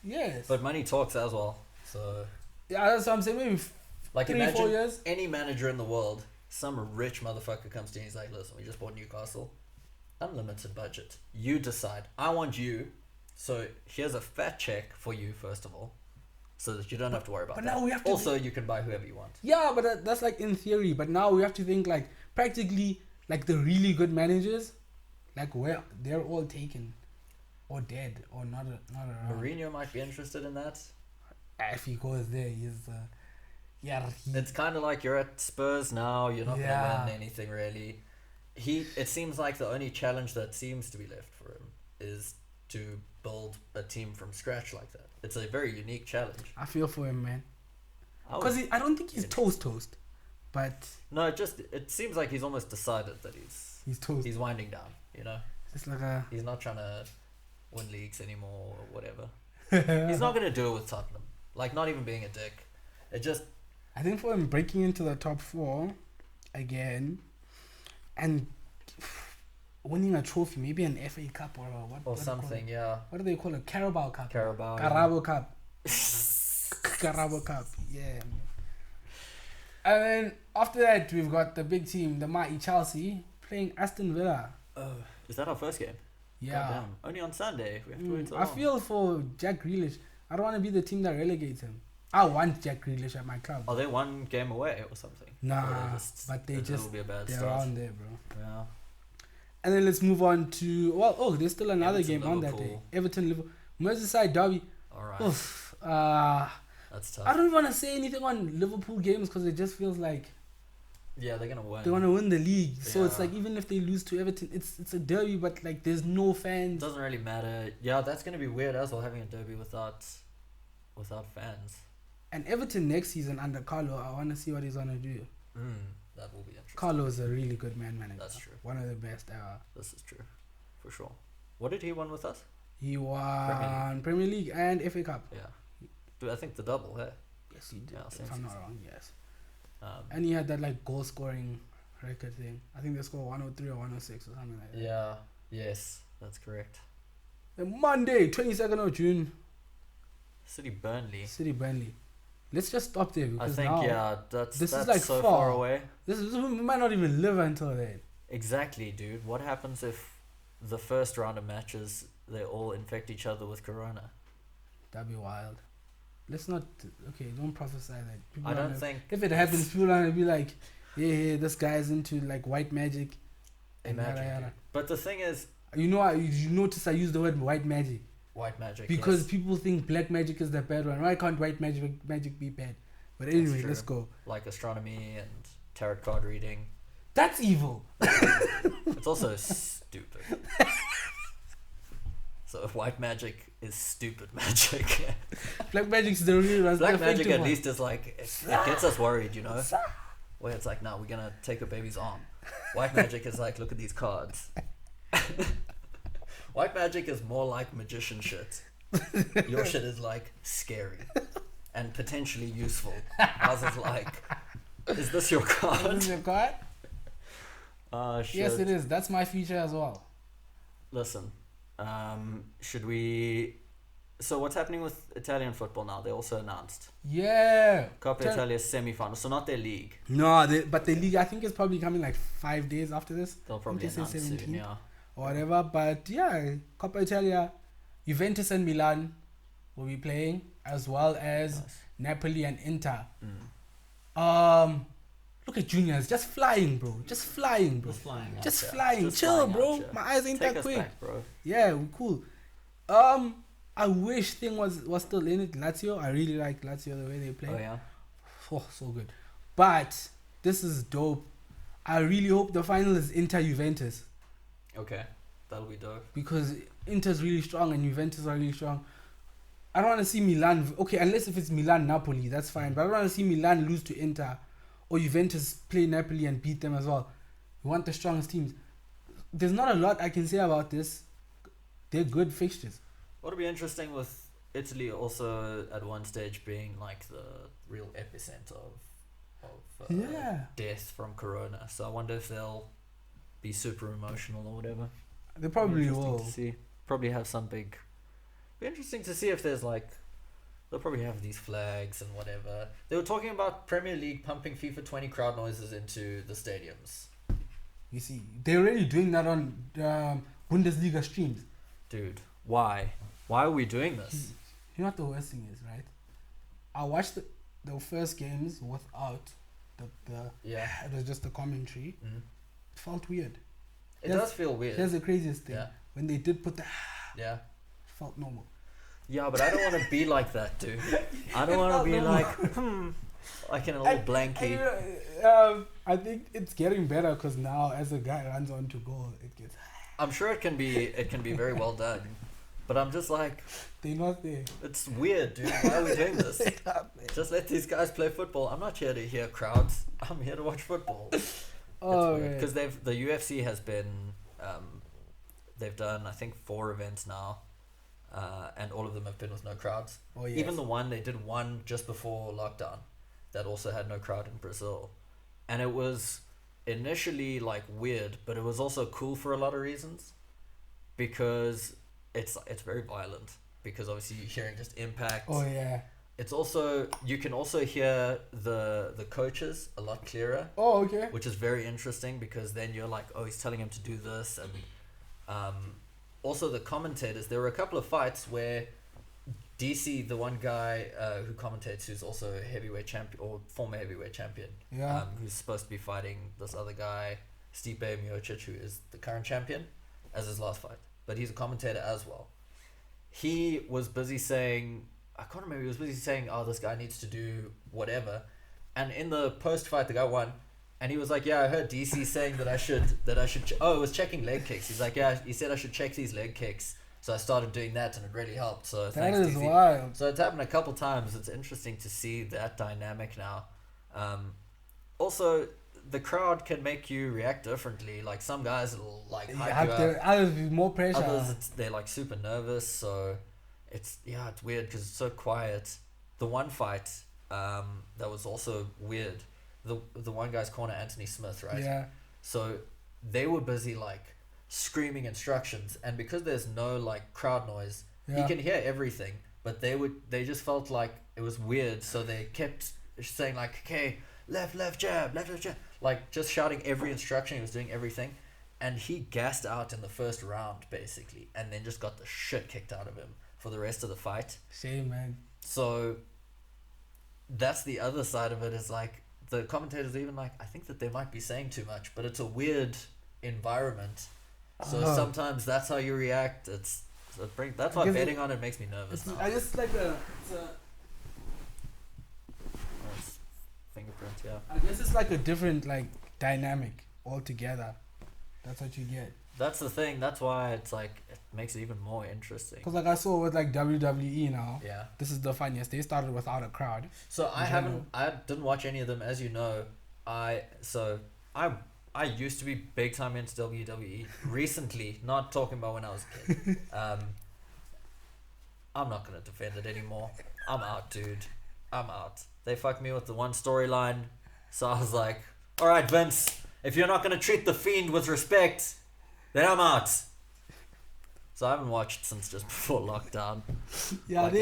Yes. But money talks as well. So... Yeah, that's what I'm saying. Maybe like 3-4 imagine years. any manager in the world, some rich motherfucker comes to you and he's like, listen, we just bought Newcastle. Unlimited budget. You decide. I want you. So here's a fat check for you, first of all. So that you don't have to worry about that. Now we have to also, you can buy whoever you want. Yeah, but that's like in theory. But now we have to think like practically like the really good managers, like where they're all taken, or dead, or not around. Mourinho might be interested in that. If he goes there, he's It's kind of like you're at Spurs now. You're not gonna win anything really. It seems like the only challenge that seems to be left for him is to build a team from scratch like that. It's a very unique challenge. I feel for him, man. Because I don't think he's toast, but no, it seems like he's almost decided that he's toast. He's winding down. You know, it's like he's not trying to win leagues anymore or whatever. He's not gonna do it with Tottenham. Like, not even being a dick. I think for him breaking into the top 4 again and winning a trophy, maybe an FA Cup or something, yeah. What do they call it? Carabao Cup. Carabao Cup. Carabao Cup. Yeah. And then after that, we've got the big team, the mighty Chelsea, playing Aston Villa. Is that our first game? Yeah. Goddamn. Only on Sunday. We have to wait so I long. feel for Jack Grealish. I don't want to be the team that relegates him. I want Jack Grealish at my club. Are they one game away or something? Nah, but that'll be a bad they're start. around there, bro. Yeah. And then let's move on to there's still another Everton, game on that Liverpool. day. Everton, Liverpool, Merseyside derby. All right. Oof, that's tough. I don't want to say anything on Liverpool games because it just feels like yeah, they're gonna win. they want to win the league. So it's Yeah. like even if they lose to Everton, it's a derby, but like there's no It fans. doesn't really matter. Yeah, that's gonna be weird as well, having a derby without fans. And Everton next season under Carlo, I want to see what he's gonna do. That will be interesting. Carlo is a really good manager. That's true. One of the best ever. This is true, for sure. What did he win with us? He won Premier League and FA Cup. Yeah. Dude, I think the double, hey? Yes, he did. Yeah, same if I'm not season. wrong, yes. And he had that like goal scoring record thing. I think they scored 103 or 106 or something like that. Yeah. Yes, that's correct. Then Monday, 22nd of June, City Burnley. Let's just stop there I because think now that's is like so far. far away. we might not even live until then. Exactly, dude. What happens if the first round of matches they all infect each other with corona? That'd be wild. Let's not. Okay, don't prophesy that. People I don't think if it happens, people are gonna be like, yeah, this guy's into like white magic. And imagine. yada, Dude. yada. But the thing is, You notice I use the word white magic white magic. because yes. people think black magic is the bad one. Why can't white magic be bad? But anyway, true. let's go. Like astronomy and tarot card reading. That's evil. It's also stupid. So white magic is stupid magic. Black magic's the real one. Black magic at least is like it gets us worried, you know. Where it's like, no, we're gonna take a baby's arm. White magic is like, look at these cards. White magic is more like magician shit. Your shit is like scary and potentially useful. Ours is like, is this your card? Is this your card? Shit. Yes, it is. That's my feature as well. Listen, should we? So what's happening with Italian football now? They also announced Yeah. Coppa Italia semi-final. So not their league. No, but the league I think is probably coming like 5 days after this. They'll probably announce soon, yeah. Or whatever. But yeah, Coppa Italia, Juventus and Milan will be playing, as well as Napoli and Inter. Look at juniors, just flying, bro. Just flying, bro. Just flying. Chill, bro. My eyes ain't that quick. Back, bro. Yeah, we're cool. I wish thing was still in it. Lazio, I really like Lazio the way they play. Oh yeah. Oh, so good. But this is dope. I really hope the final is Inter Juventus, Okay, that'll be dope. because Inter's really strong and Juventus are really strong. I don't want to see Milan. Okay, unless if it's Milan Napoli, that's fine. But I don't want to see Milan lose to Inter, or Juventus play Napoli and beat them as well. We want the strongest teams. There's not a lot I can say about this. They're good fixtures. What'll be interesting with Italy also at one stage being like the real epicenter of death from Corona. So I wonder if they'll be super emotional or whatever. They probably Interesting will. to see. Probably have some big. Be interesting to see if there's like. They'll probably have these flags and whatever. They were talking about Premier League pumping FIFA 20 crowd noises into the stadiums. You see, they're already doing that on Bundesliga streams. Dude, why? Why are we doing this? You know what the worst thing is, right? I watched the first games without it was just the commentary. Mm. It felt weird. It does feel weird. Here's the craziest thing. Yeah. When they did put the Yeah. it felt normal. Yeah, but I don't want to be like that, dude. I don't want to be like, like in a little blankie. I think it's getting better because now as a guy runs on to goal, it gets. I'm sure it can be very well done, but I'm just like, They're not there. it's weird, dude. Why are we doing this? Just let these guys play football. I'm not here to hear crowds. I'm here to watch football. Oh, because the UFC has been, they've done I think 4 events now. And all of them have been with no crowds. Oh, yes. Even they did one just before lockdown that also had no crowd in Brazil. And it was initially like weird, but it was also cool for a lot of reasons, because it's very violent, because obviously you're hearing just impact. Oh yeah. It's also, you can also hear the coaches a lot clearer. Oh okay. Which is very interesting, because then you're like, oh, he's telling him to do this. And also the commentators, there were a couple of fights where DC, the one guy who commentates, who's also a heavyweight champion or former heavyweight champion, who's supposed to be fighting this other guy, Stipe Miocic, who is the current champion, as his last fight, but he's a commentator as well. He was busy saying, I can't remember, he was busy saying, oh, this guy needs to do whatever, and in the post fight the guy won. And he was like, yeah, I heard DC saying that I should it was checking leg kicks. He's like, yeah, he said I should check these leg kicks. So I started doing that, and it really helped. So thanks, that is DC. wild. So it's happened a couple times. It's interesting to see that dynamic now. Also, the crowd can make you react differently. Like some guys will like hype you up. Others with more pressure. Others, they're like super nervous. So it's weird because it's so quiet. The one fight that was also weird. The one guy's corner, Anthony Smith, right? Yeah. So they were busy like screaming instructions, and because there's no like crowd noise, he can hear everything. But they just felt like it was weird, so they kept saying like, okay, left jab, like just shouting every instruction. He was doing everything, and he gassed out in the first round basically, and then just got the shit kicked out of him for the rest of the fight. Shame, man. So that's the other side of it, is like, the commentators are even like, I think that they might be saying too much, but it's a weird environment. So sometimes that's how you react. That's why betting on it makes me nervous now. I just like Fingerprint, yeah. I guess it's like a different like dynamic altogether. That's what you get. That's the thing. That's why it's like it makes it even more interesting. Because like I saw with like WWE now. Yeah. This is the funniest. They started without a crowd. So I didn't watch any of them, as you know. I used to be big time into WWE. Recently, not talking about when I was a kid. I'm not gonna defend it anymore. I'm out, dude. I'm out. They fucked me with the one storyline, so I was like, all right, Vince, if you're not gonna treat the Fiend with respect, then I'm out. So I haven't watched since just before lockdown. Yeah, like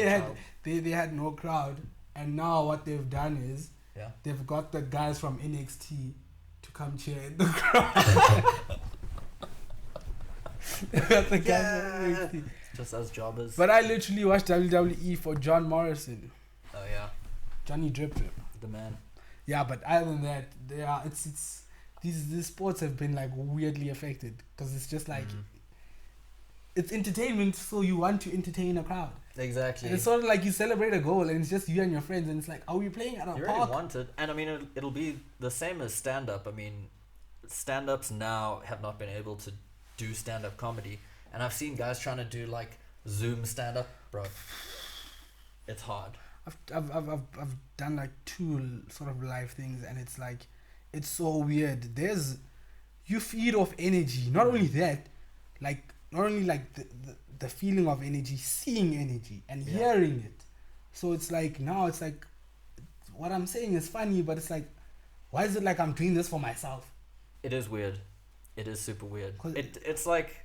they had no crowd, and now what they've done is Yeah. they've got the guys from NXT to come cheer in the crowd. They've got the guys from NXT. Just as jobbers. But I literally watched WWE for John Morrison, Oh yeah, Johnny Drip Drip. the man. Yeah, but other than that, it's these sports have been like weirdly affected because it's just like it's entertainment, so you want to entertain a crowd. Exactly. And it's sort of like you celebrate a goal, and it's just you and your friends, and it's like, are we playing at a You park? really want it, and I mean it'll be the same as stand up. I mean, stand ups now have not been able to do stand up comedy, and I've seen guys trying to do like Zoom stand up, bro. It's hard. I've done like 2 sort of live things, and it's like it's so weird. You feed off energy. Not only that, like not only like the feeling of energy, seeing energy and hearing it. So it's like now it's like what I'm saying is funny, but it's like why is it like I'm doing this for myself? It is weird. It is super weird. 'Cause It's like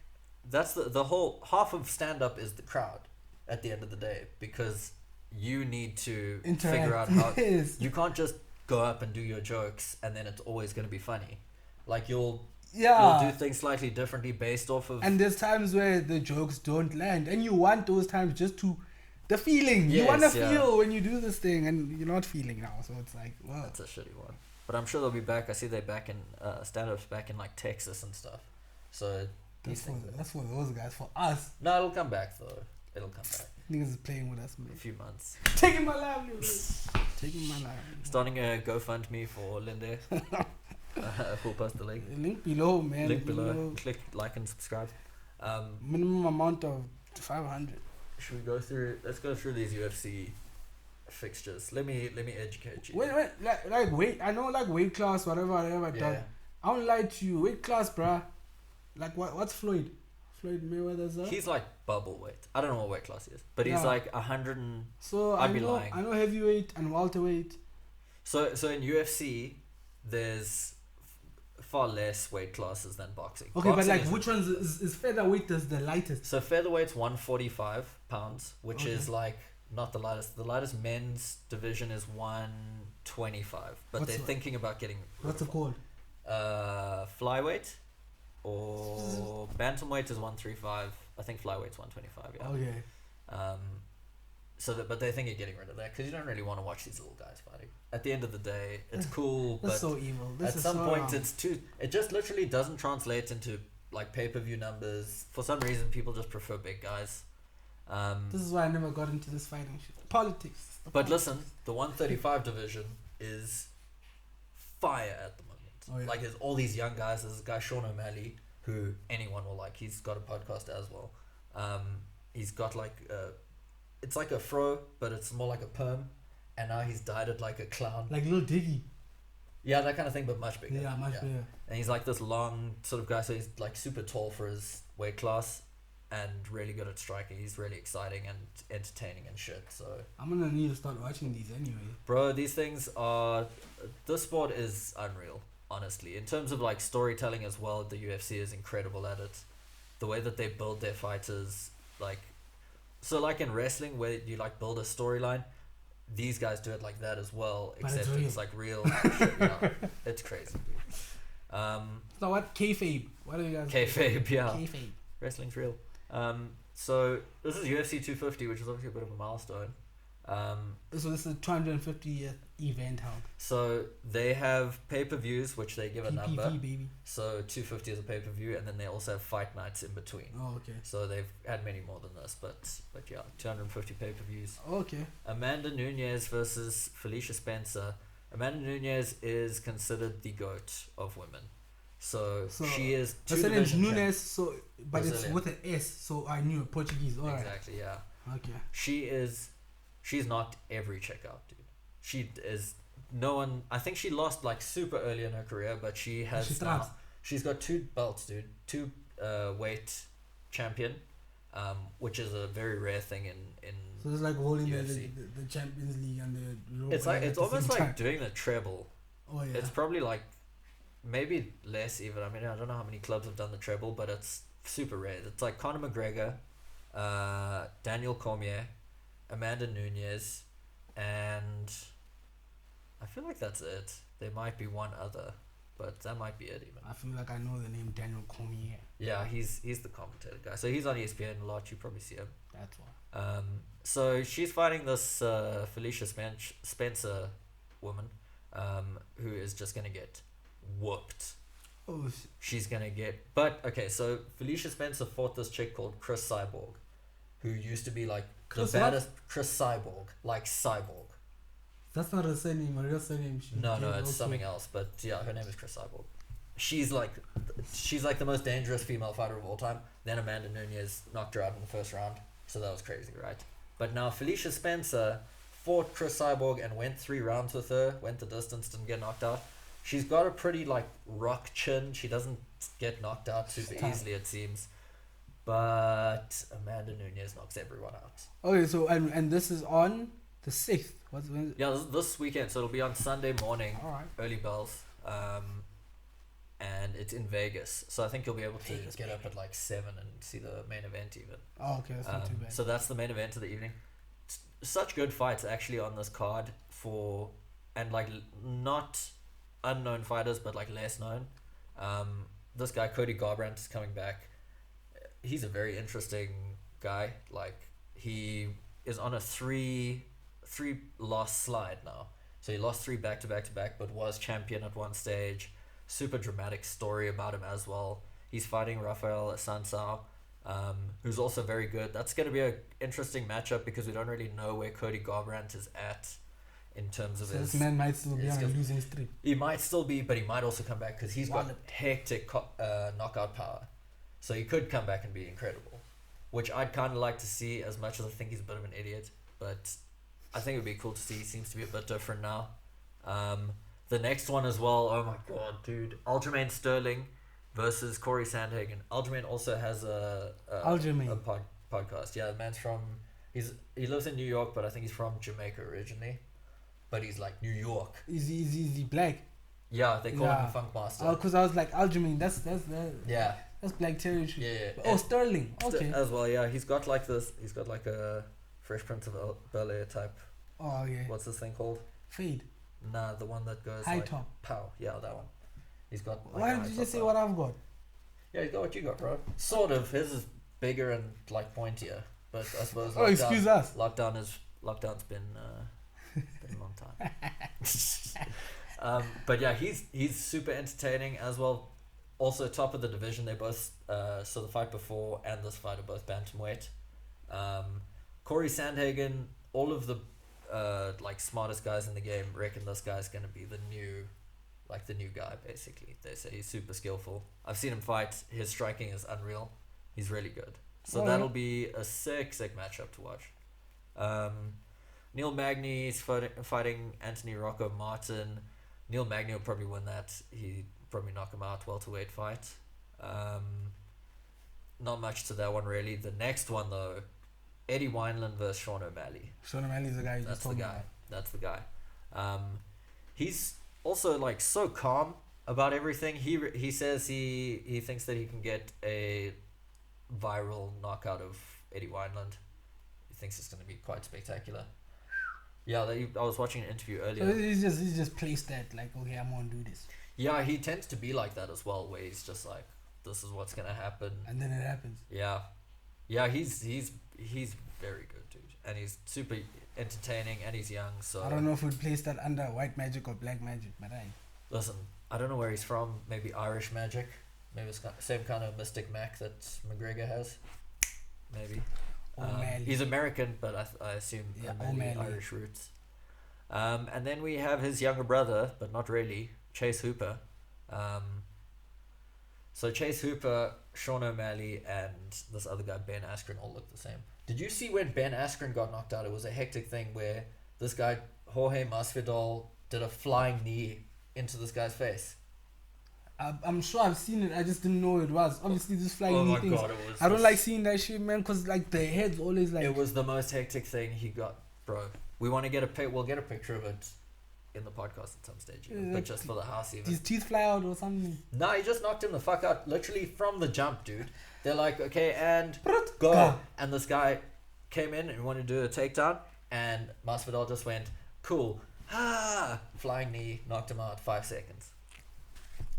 that's the whole half of stand up is the crowd at the end of the day, because you need to figure out how Yes. you can't just go up and do your jokes and then it's always going to be funny. Like you'll do things slightly differently based off of And there's times where the jokes don't land, and you want those times just to the feeling. You want to feel when you do this thing, and you're not feeling now. So it's like, well, that's a shitty one. But I'm sure they'll be back. I see they're back in stand-ups back in like Texas and stuff. So that's for those guys. For us, no, it'll come back though. It'll come back. niggas is playing with us, man. A few months. Taking my livelihood. Taking my livelihood. Starting a GoFundMe for Linde. We'll post the link. Link below, man. Link below. Click like and subscribe. Minimum amount of 500. Should we go through? Let's go through these UFC fixtures. Let me educate you. Wait, like weight. I know like weight class, whatever. Yeah. I won't lie to you. Weight class, bruh. Like what's Floyd? Floyd Mayweather's up. He's like bubble weight. I don't know what weight class he is, but he's like 100 and. So I'd be lying. I know heavyweight and welterweight. So in UFC, there's far less weight classes than boxing. Okay, Boxing but like which ones is featherweight is the lightest? So featherweight's 145 pounds, which Okay. is like not the lightest. The lightest men's division is 125, but What's they're the- thinking about getting. What's it called? Flyweight or bantamweight is 135. I think flyweight's 125. Yeah. Okay. But they think you're getting rid of that because you don't really want to watch these little guys fighting. At the end of the day, it's cool, That's but so evil. at some point it's too. It just literally doesn't translate into like pay-per-view numbers. For some reason, people just prefer big guys. This is why I never got into this fighting shit. Politics. But listen, the 135 division is fire at the moment. Oh, yeah. Like there's all these young guys. There's this guy Sean O'Malley who anyone will like. He's got a podcast as well. He's got like it's like a fro, but it's more like a perm, and now he's dyed it like a clown. Like Lil Diggy. Yeah, that kind of thing, but much bigger. Yeah, much bigger. And he's like this long sort of guy, so he's like super tall for his weight class, and really good at striking. He's really exciting and entertaining and shit. So I'm gonna need to start watching these anyway. bro, these things are. This sport is unreal, honestly. In terms of like storytelling as well, the UFC is incredible at it. The way that they build their fighters, like, so like in wrestling where you like build a storyline, these guys do it like that as well. But Except it's it's like real. Shit, yeah, it's crazy, dude. So what? Kayfabe. What are you guys? Kayfabe, yeah. Kayfabe. Wrestling's real. So this is UFC 250, which is obviously a bit of a milestone. So this is the 250th event held. So they have pay-per-views, which they give a number. PPV, baby. So 250 is a pay-per-view, and then they also have fight nights in between. Oh, okay. So they've had many more than this, but yeah, 250 pay-per-views. Okay. Amanda Nunes versus Felicia Spencer. Amanda Nunes is considered the GOAT of women. So she is two Her name's division Nunes, so but Brazilian. it's with an S, so I knew Portuguese. All right. Exactly, yeah. Okay. She's knocked every chick out, dude. She is no one. I think she lost like super early in her career, but she has now. She's got 2 belts, dude. 2 weight champion, which is a very rare thing in. So it's like holding UFC. the Champions League and the Europa. It's like it's almost like doing the treble. Oh yeah. It's probably like maybe less even. I mean, I don't know how many clubs have done the treble, but it's super rare. It's like Conor McGregor, Daniel Cormier, Amanda Nunes, and I feel like that's it. There might be one other, but that might be it even. I feel like I know the name Daniel Cormier. Yeah, he's the commentator guy. So he's on ESPN a lot. You probably see him. That's why. So she's fighting this Felicia Spencer woman, who is just gonna get whooped. Oh. She's gonna get. But okay, so Felicia Spencer fought this chick called Chris Cyborg, who used to be like Chris the baddest. Chris Cyborg, like Cyborg. That's not her surname. Her real surname. No, it's something else. But yeah, her name is Chris Cyborg. She's like the most dangerous female fighter of all time. Then Amanda Nunes knocked her out in the first round, so that was crazy, right? But now Felicia Spencer fought Chris Cyborg and went 3 rounds with her, went the distance, didn't get knocked out. She's got a pretty like rock chin. She doesn't get knocked out super easily, it seems. But Amanda Nunes knocks everyone out. Okay, so and this is on the 6th. When? Yeah, this weekend. So it'll be on Sunday morning, All right. early bells. And it's in Vegas. So I think you'll be able to get up at like 7 and see the main event even. Oh, okay, that's not too bad. So that's the main event of the evening. Such good fights actually on this card and like not unknown fighters, but like less known. This guy Cody Garbrandt is coming back. He's a very interesting guy. Like he is on a 3 loss slide now. So he lost 3 back to back, but was champion at one stage. Super dramatic story about him as well. He's fighting Rafael Assunção, who's also very good. That's going to be an interesting matchup because we don't really know where Cody Garbrandt is at in terms of his... This man might still be on a losing streak. He might still be, but he might also come back because he's got hectic knockout power. So he could come back and be incredible, which I'd kind of like to see as much as I think he's a bit of an idiot. But I think it would be cool to see. He seems to be a bit different now. The next one as well, oh my god, dude. Aljamain Sterling versus Corey Sandhagen. Aljamain also has a podcast. Yeah, the man's from... He lives in New York, but I think he's from Jamaica originally. But he's like New York. Is he black? Yeah, they call him Funk Master. Oh, because I was like, Aljamain, that's yeah. That's black territory. Yeah. Oh, Sterling. Okay. As well, yeah. He's got like a Fresh Prince of Bel-Air type. Oh, yeah. What's this thing called? Fade. Nah, the one that goes high like top. Pow. Yeah, that one. He's got. Like, why did you just say what I've got? Yeah, you got what you got, bro. Sort of. His is bigger and like pointier, but I suppose. Excuse us. Lockdown's been a long time. But yeah, he's super entertaining as well. Also top of the division. They both so the fight before and this fight are both bantamweight. Corey Sandhagen, all of the like smartest guys in the game reckon this guy's gonna be the new guy basically. They say he's super skillful. I've seen him fight. His striking is unreal. He's really good. So that'll be a sick matchup to watch. Neil Magny is fighting Anthony Rocco Martin. Neil Magny will probably win that. He probably knock him out. Welterweight fight. Not much to that one really. The next one though, Eddie Wineland versus Sean O'Malley. Sean O'Malley's the guy. That's the guy. He's also like so calm about everything. He says he thinks that he can get a viral knockout of Eddie Wineland. He thinks it's going to be quite spectacular. Yeah, I was watching an interview earlier. So he's just placed that like, okay, I'm gonna do this. Yeah, he tends to be like that as well, where he's just like, this is what's gonna happen, and then it happens. Yeah, he's very good, dude, and he's super entertaining, and he's young. So I don't know if we'd place that under white magic or black magic, but listen, I don't know where he's from. Maybe Irish magic. Maybe it's the same kind of mystic Mac that McGregor has. Maybe. He's American, but I assume maybe Irish roots. And then we have his younger brother, but not really, Chase Hooper. So Chase Hooper, Sean O'Malley, and this other guy, Ben Askren, all look the same. Did you see when Ben Askren got knocked out? It was a hectic thing where this guy, Jorge Masvidal, did a flying knee into this guy's face. I'm sure I've seen it. I just didn't know it was. Obviously, this flying knee things. God, it was. I don't like seeing that shit, man, because like the head's always like. It was the most hectic thing he got, bro. We want to get we'll get a picture of it in the podcast at some stage, even, but just for the house even. His teeth fly out or something. No, he just knocked him the fuck out, literally from the jump, dude. They're like, okay, and go. And this guy came in and wanted to do a takedown, and Masvidal just went, cool, flying knee, knocked him out, 5 seconds.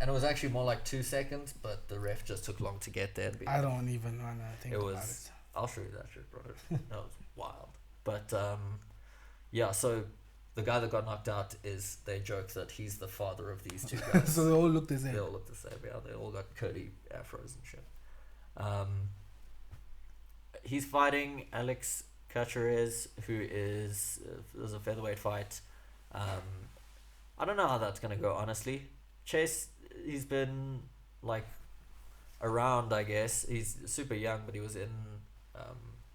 And it was actually more like 2 seconds, but the ref just took long to get there. I don't even want to think about it. I'll show you that shit, bro. That was wild. But, yeah, so the guy that got knocked out they joke that he's the father of these two guys. So they all look the same. They all look the same, yeah. They all got curly afros and shit. He's fighting Alex Caceres, who is a featherweight fight. I don't know how that's going to go, honestly. Chase, he's been, like, around, I guess. He's super young, but he was in,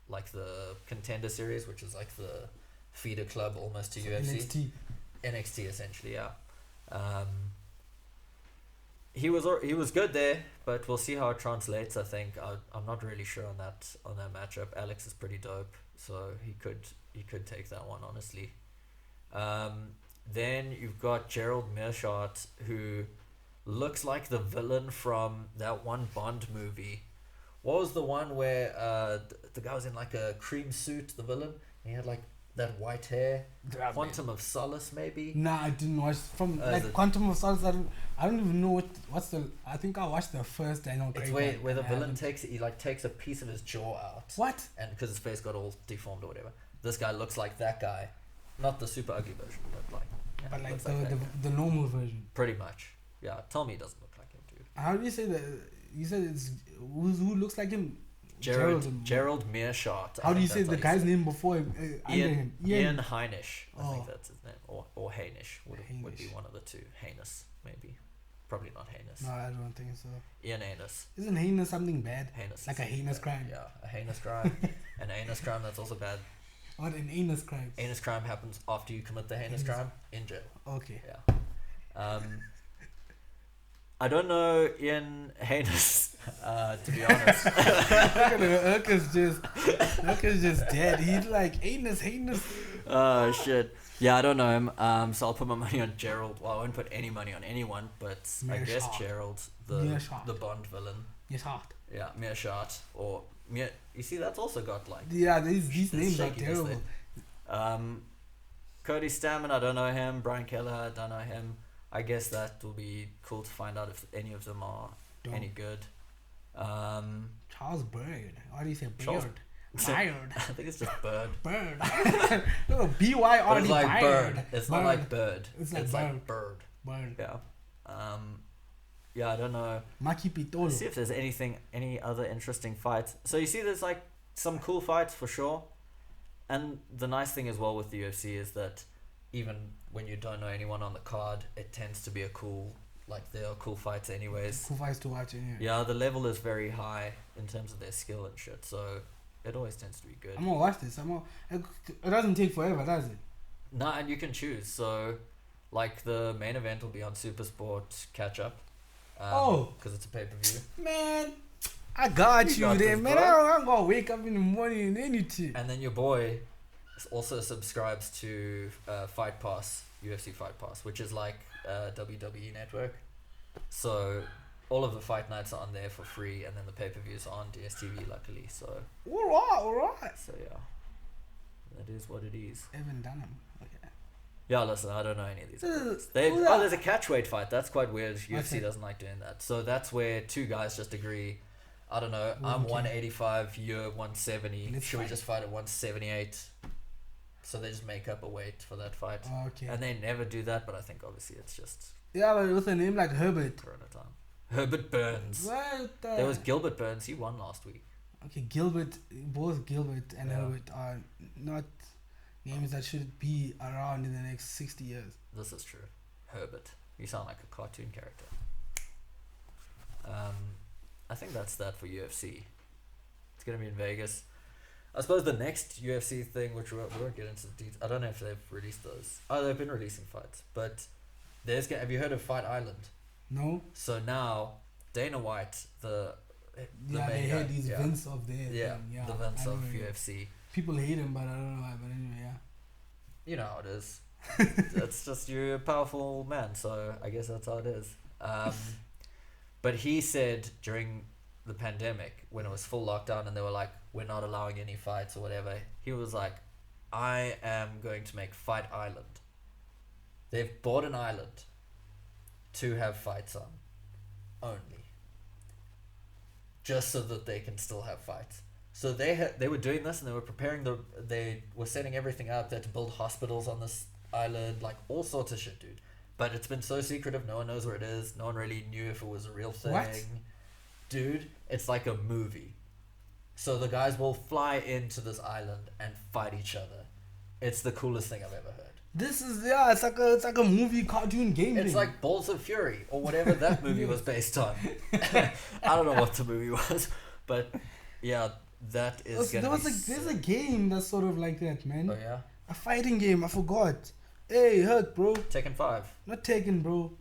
like, the Contender Series, which is, like, the feeder club almost to UFC. NXT, essentially, yeah. He was good there, but we'll see how it translates. I think I'm not really sure on that matchup. Alex is pretty dope, so he could take that one, honestly. Then you've got Gerald Meerschaert, who looks like the villain from that one Bond movie. What was the one where the guy was in like a cream suit, the villain, and he had like that white hair? Quantum of Solace, maybe? Nah, I didn't watch Quantum of Solace. I don't even know what's the. I think I watched the first Daniel Craig. It's where the villain takes a piece of his jaw out. What? And because his face got all deformed or whatever, this guy looks like that guy, not the super ugly version, but like. Yeah, but like the normal version. Pretty much, yeah. Tell me he doesn't look like him, dude. How do you say that? You said it's who looks like him? Gerald Meerschaert. How do you say the guy's name before him? Ian Heinisch. I think that's his name, or Heinisch would be one of the two. Heinous, maybe. Probably not heinous. No, I don't think so. Ian Heinous. Isn't heinous something bad? Heinous. Like a heinous crime. Yeah, a heinous crime. An anus crime, that's also bad. What an anus crime? Anus crime happens after you commit the heinous crime in jail. Okay. Yeah. I don't know Ian Heinous, to be honest. Look at Urka's just dead. He's like anus. Oh shit. Yeah, I don't know him. So I'll put my money on Gerald. Well, I won't put any money on anyone, but I guess Gerald, the Bond villain. Meerschaert. Yeah, Meerschaert or you see, that's also got like. Yeah, these names are terrible. Cody Stammen, I don't know him. Brian Keller, I don't know him. I guess that will be cool to find out if any of them are any good. Charles Bird. Why do you say Bird? Bird. I think it's just Bird. Bird. No, B-Y-R-D. It's like Bird. Bird. It's not like Bird. It's like Bird. Bird. Yeah. Yeah, I don't know. Maki Pitolo. See if there's any other interesting fights. So you see, there's like some cool fights for sure. And the nice thing as well with the UFC is that even when you don't know anyone on the card, it tends to be there are cool fights anyways. Cool fights to watch anyway. Yeah, the level is very high in terms of their skill and shit, so it always tends to be good. I'm gonna watch this. It doesn't take forever, does it? No, and you can choose. So, like, the main event will be on Supersport Catch Up. Because it's a pay-per-view. Man, I got you there, man. I'm gonna wake up in the morning and anything. And then your boy also subscribes to Fight Pass, UFC Fight Pass, which is like WWE Network. So all of the fight nights are on there for free, and then the pay-per-views are on DSTV, luckily. So all right. So yeah, that is what it is. Evan Dunham. Okay. Yeah, listen, I don't know any of these. There's a catchweight fight. That's quite weird. UFC doesn't like doing that. So that's where two guys just agree. I don't know. I'm 185. You're 170. Should we just fight at 178? So they just make up a weight for that fight. Okay. And they never do that, but I think obviously it's just. Yeah, but with a name like Herbert. Corona time. Herbert Burns. What? There was Gilbert Burns. He won last week. Okay, both Gilbert and Herbert are not names that should be around in the next 60 years. This is true. Herbert. You sound like a cartoon character. I think that's that for UFC. It's gonna be in Vegas. I suppose the next UFC thing, which we won't get into the details. I don't know if they've released those. Oh, they've been releasing fights, but have you heard of Fight Island? No. So now Dana White, the Yeah, main they guy, had these Vince of their thing. Yeah, the Vince I of know, yeah. UFC. People hate him, but I don't know why. But anyway, yeah. You know how it is. It's just you're a powerful man, so I guess that's how it is. But he said during the pandemic, when it was full lockdown and they were like, we're not allowing any fights or whatever, he was like, I am going to make Fight Island. They've bought an island to have fights on only, just so that they can still have fights. So they were doing this and they were preparing they were setting everything up. They had to build hospitals on this island, like all sorts of shit, dude. But it's been so secretive, no one knows where it is. No one really knew if it was a real thing. What? Dude, it's like a movie. So the guys will fly into this island and fight each other. It's the coolest thing I've ever heard. It's like a movie cartoon game. It's like Balls of Fury or whatever that movie was based on. I don't know what the movie was, but yeah, that is there's a game that's sort of like that, man. Oh yeah? A fighting game, I forgot. Hey, Herc, bro. Tekken 5. Not Tekken, bro.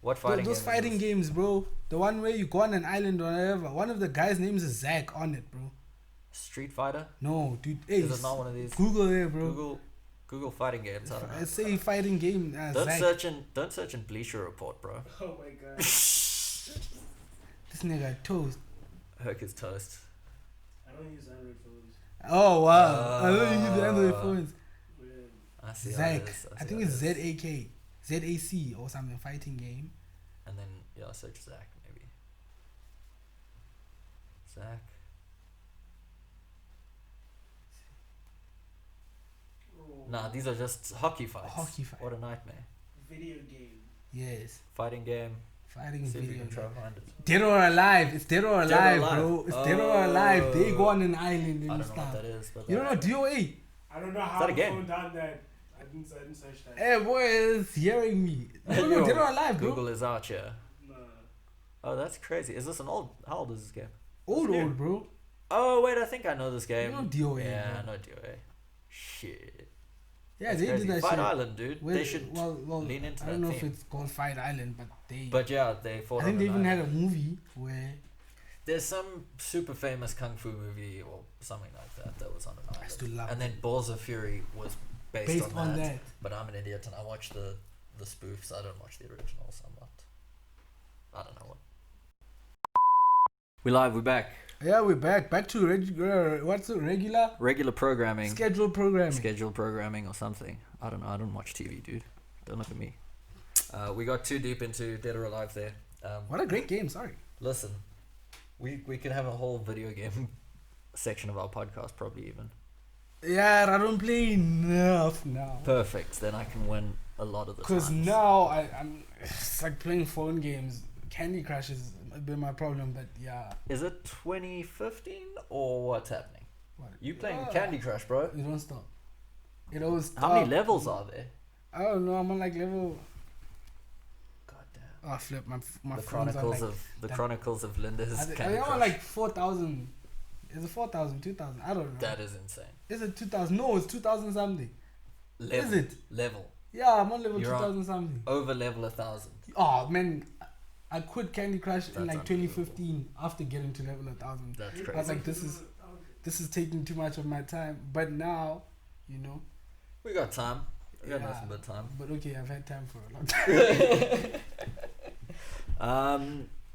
What fighting Those fighting games, bro. The one where you go on an island or whatever. One of the guys' names is Zach on it, bro. Street Fighter? No, dude. Hey, Is it not one of these? Google there, bro. Google fighting games. I don't know. I say fighting game. Don't search in Bleacher Report, bro. Oh my god. This nigga toast. Herc is toast. I don't use Android phones. Oh wow! I don't use the Android phones. Weird. I see. Zach. I think it's ZAK, ZAC or something. Fighting game. And then yeah, search Zach maybe. Zach. Oh. Nah, these are just hockey fights. Hockey fight. What a nightmare. Video game. Yes. Fighting game. Fighting See if you video can try game. and find it. Dead or Alive. It's Dead or Dead or Alive, Alive. bro. It's Dead or Alive. They go on an island I and don't know stuff. what that is, but You don't know DOA? I don't know how that a the game? phone done that. I didn't search that. Hey, boy, it's hearing me. You don't know Dead or Alive, bro. Google is out here. Nah. Oh, that's crazy. Is this an old? How old is this game? Old, bro. Oh wait, I think I know this game. You know DOA, Yeah, I bro. know DOA. Shit. Yeah, That's they crazy. did that Fight shit. Island, dude. Well, They should well, lean into I that don't know if theme. it's called Fight Island, but they. But yeah, they fought I think on they an even had island. a movie where There's some super famous kung fu movie or something like that was on an island. I still love. And then Balls of Fury was based, Based on that. But I'm an idiot and I watch the spoofs. I don't watch the originals. I don't know what. We live. We're back. Yeah, we're back to regular. What's it? Regular programming. Scheduled programming. Scheduled programming or something. I don't know. I don't watch TV, dude. Don't look at me. We got too deep into Dead or Alive there. What a great game. Sorry. Listen, we could have a whole video game section of our podcast, probably even. Yeah, I don't play enough now. Perfect. Then I can win a lot of the time. Because now I'm it's like playing phone games. Candy Crush has been my problem, but yeah. Is it 2015 or what's happening? What? You playing Candy Crush, bro? It don't stop. It always stop. How many levels are there? I don't know. I'm on like level. Goddamn. Oh, flip my The phone's on Chronicles like, of the that- Chronicles of Linde's I think Candy I'm Crush. on like 4,000. Is it 4,000? 2,000? I don't know. That is insane. Is it 2,000? No, it's 2,000 something. Level. Is it? Level. Yeah, I'm on level You're on- 2,000 something. Over level 1,000. Oh man, I quit Candy Crush in That's like unbelievable. 2015 after getting to level 1,000. That's I was crazy. like, this is taking too much of my time. But now, you know. We got time. We got Yeah. nothing but time. But okay, I've had time for a long time.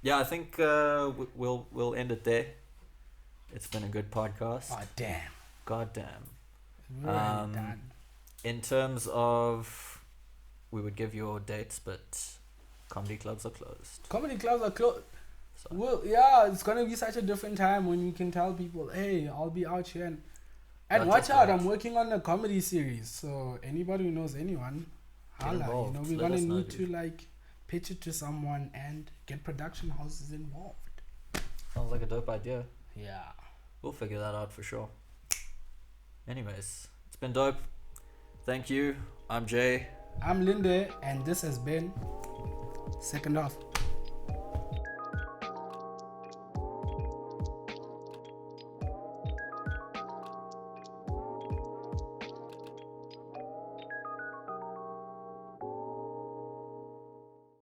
Yeah, I think we'll end it there. It's been a good podcast. Oh damn. God damn. We're already done. In terms of, we would give you dates, but comedy clubs are closed. Comedy clubs are closed. So Well, yeah, it's gonna be such a different time when you can tell people, hey, I'll be out here and That's watch a out, point. I'm working on a comedy series. So anybody who knows anyone, Get holla. You involved. know, we're Let gonna us know, need to dude. like pitch it to someone and get production houses involved. sounds like a dope idea. Yeah. We'll figure that out for sure. Anyways, it's been dope. Thank you. I'm Jay. I'm Linde, and this has been Second Off.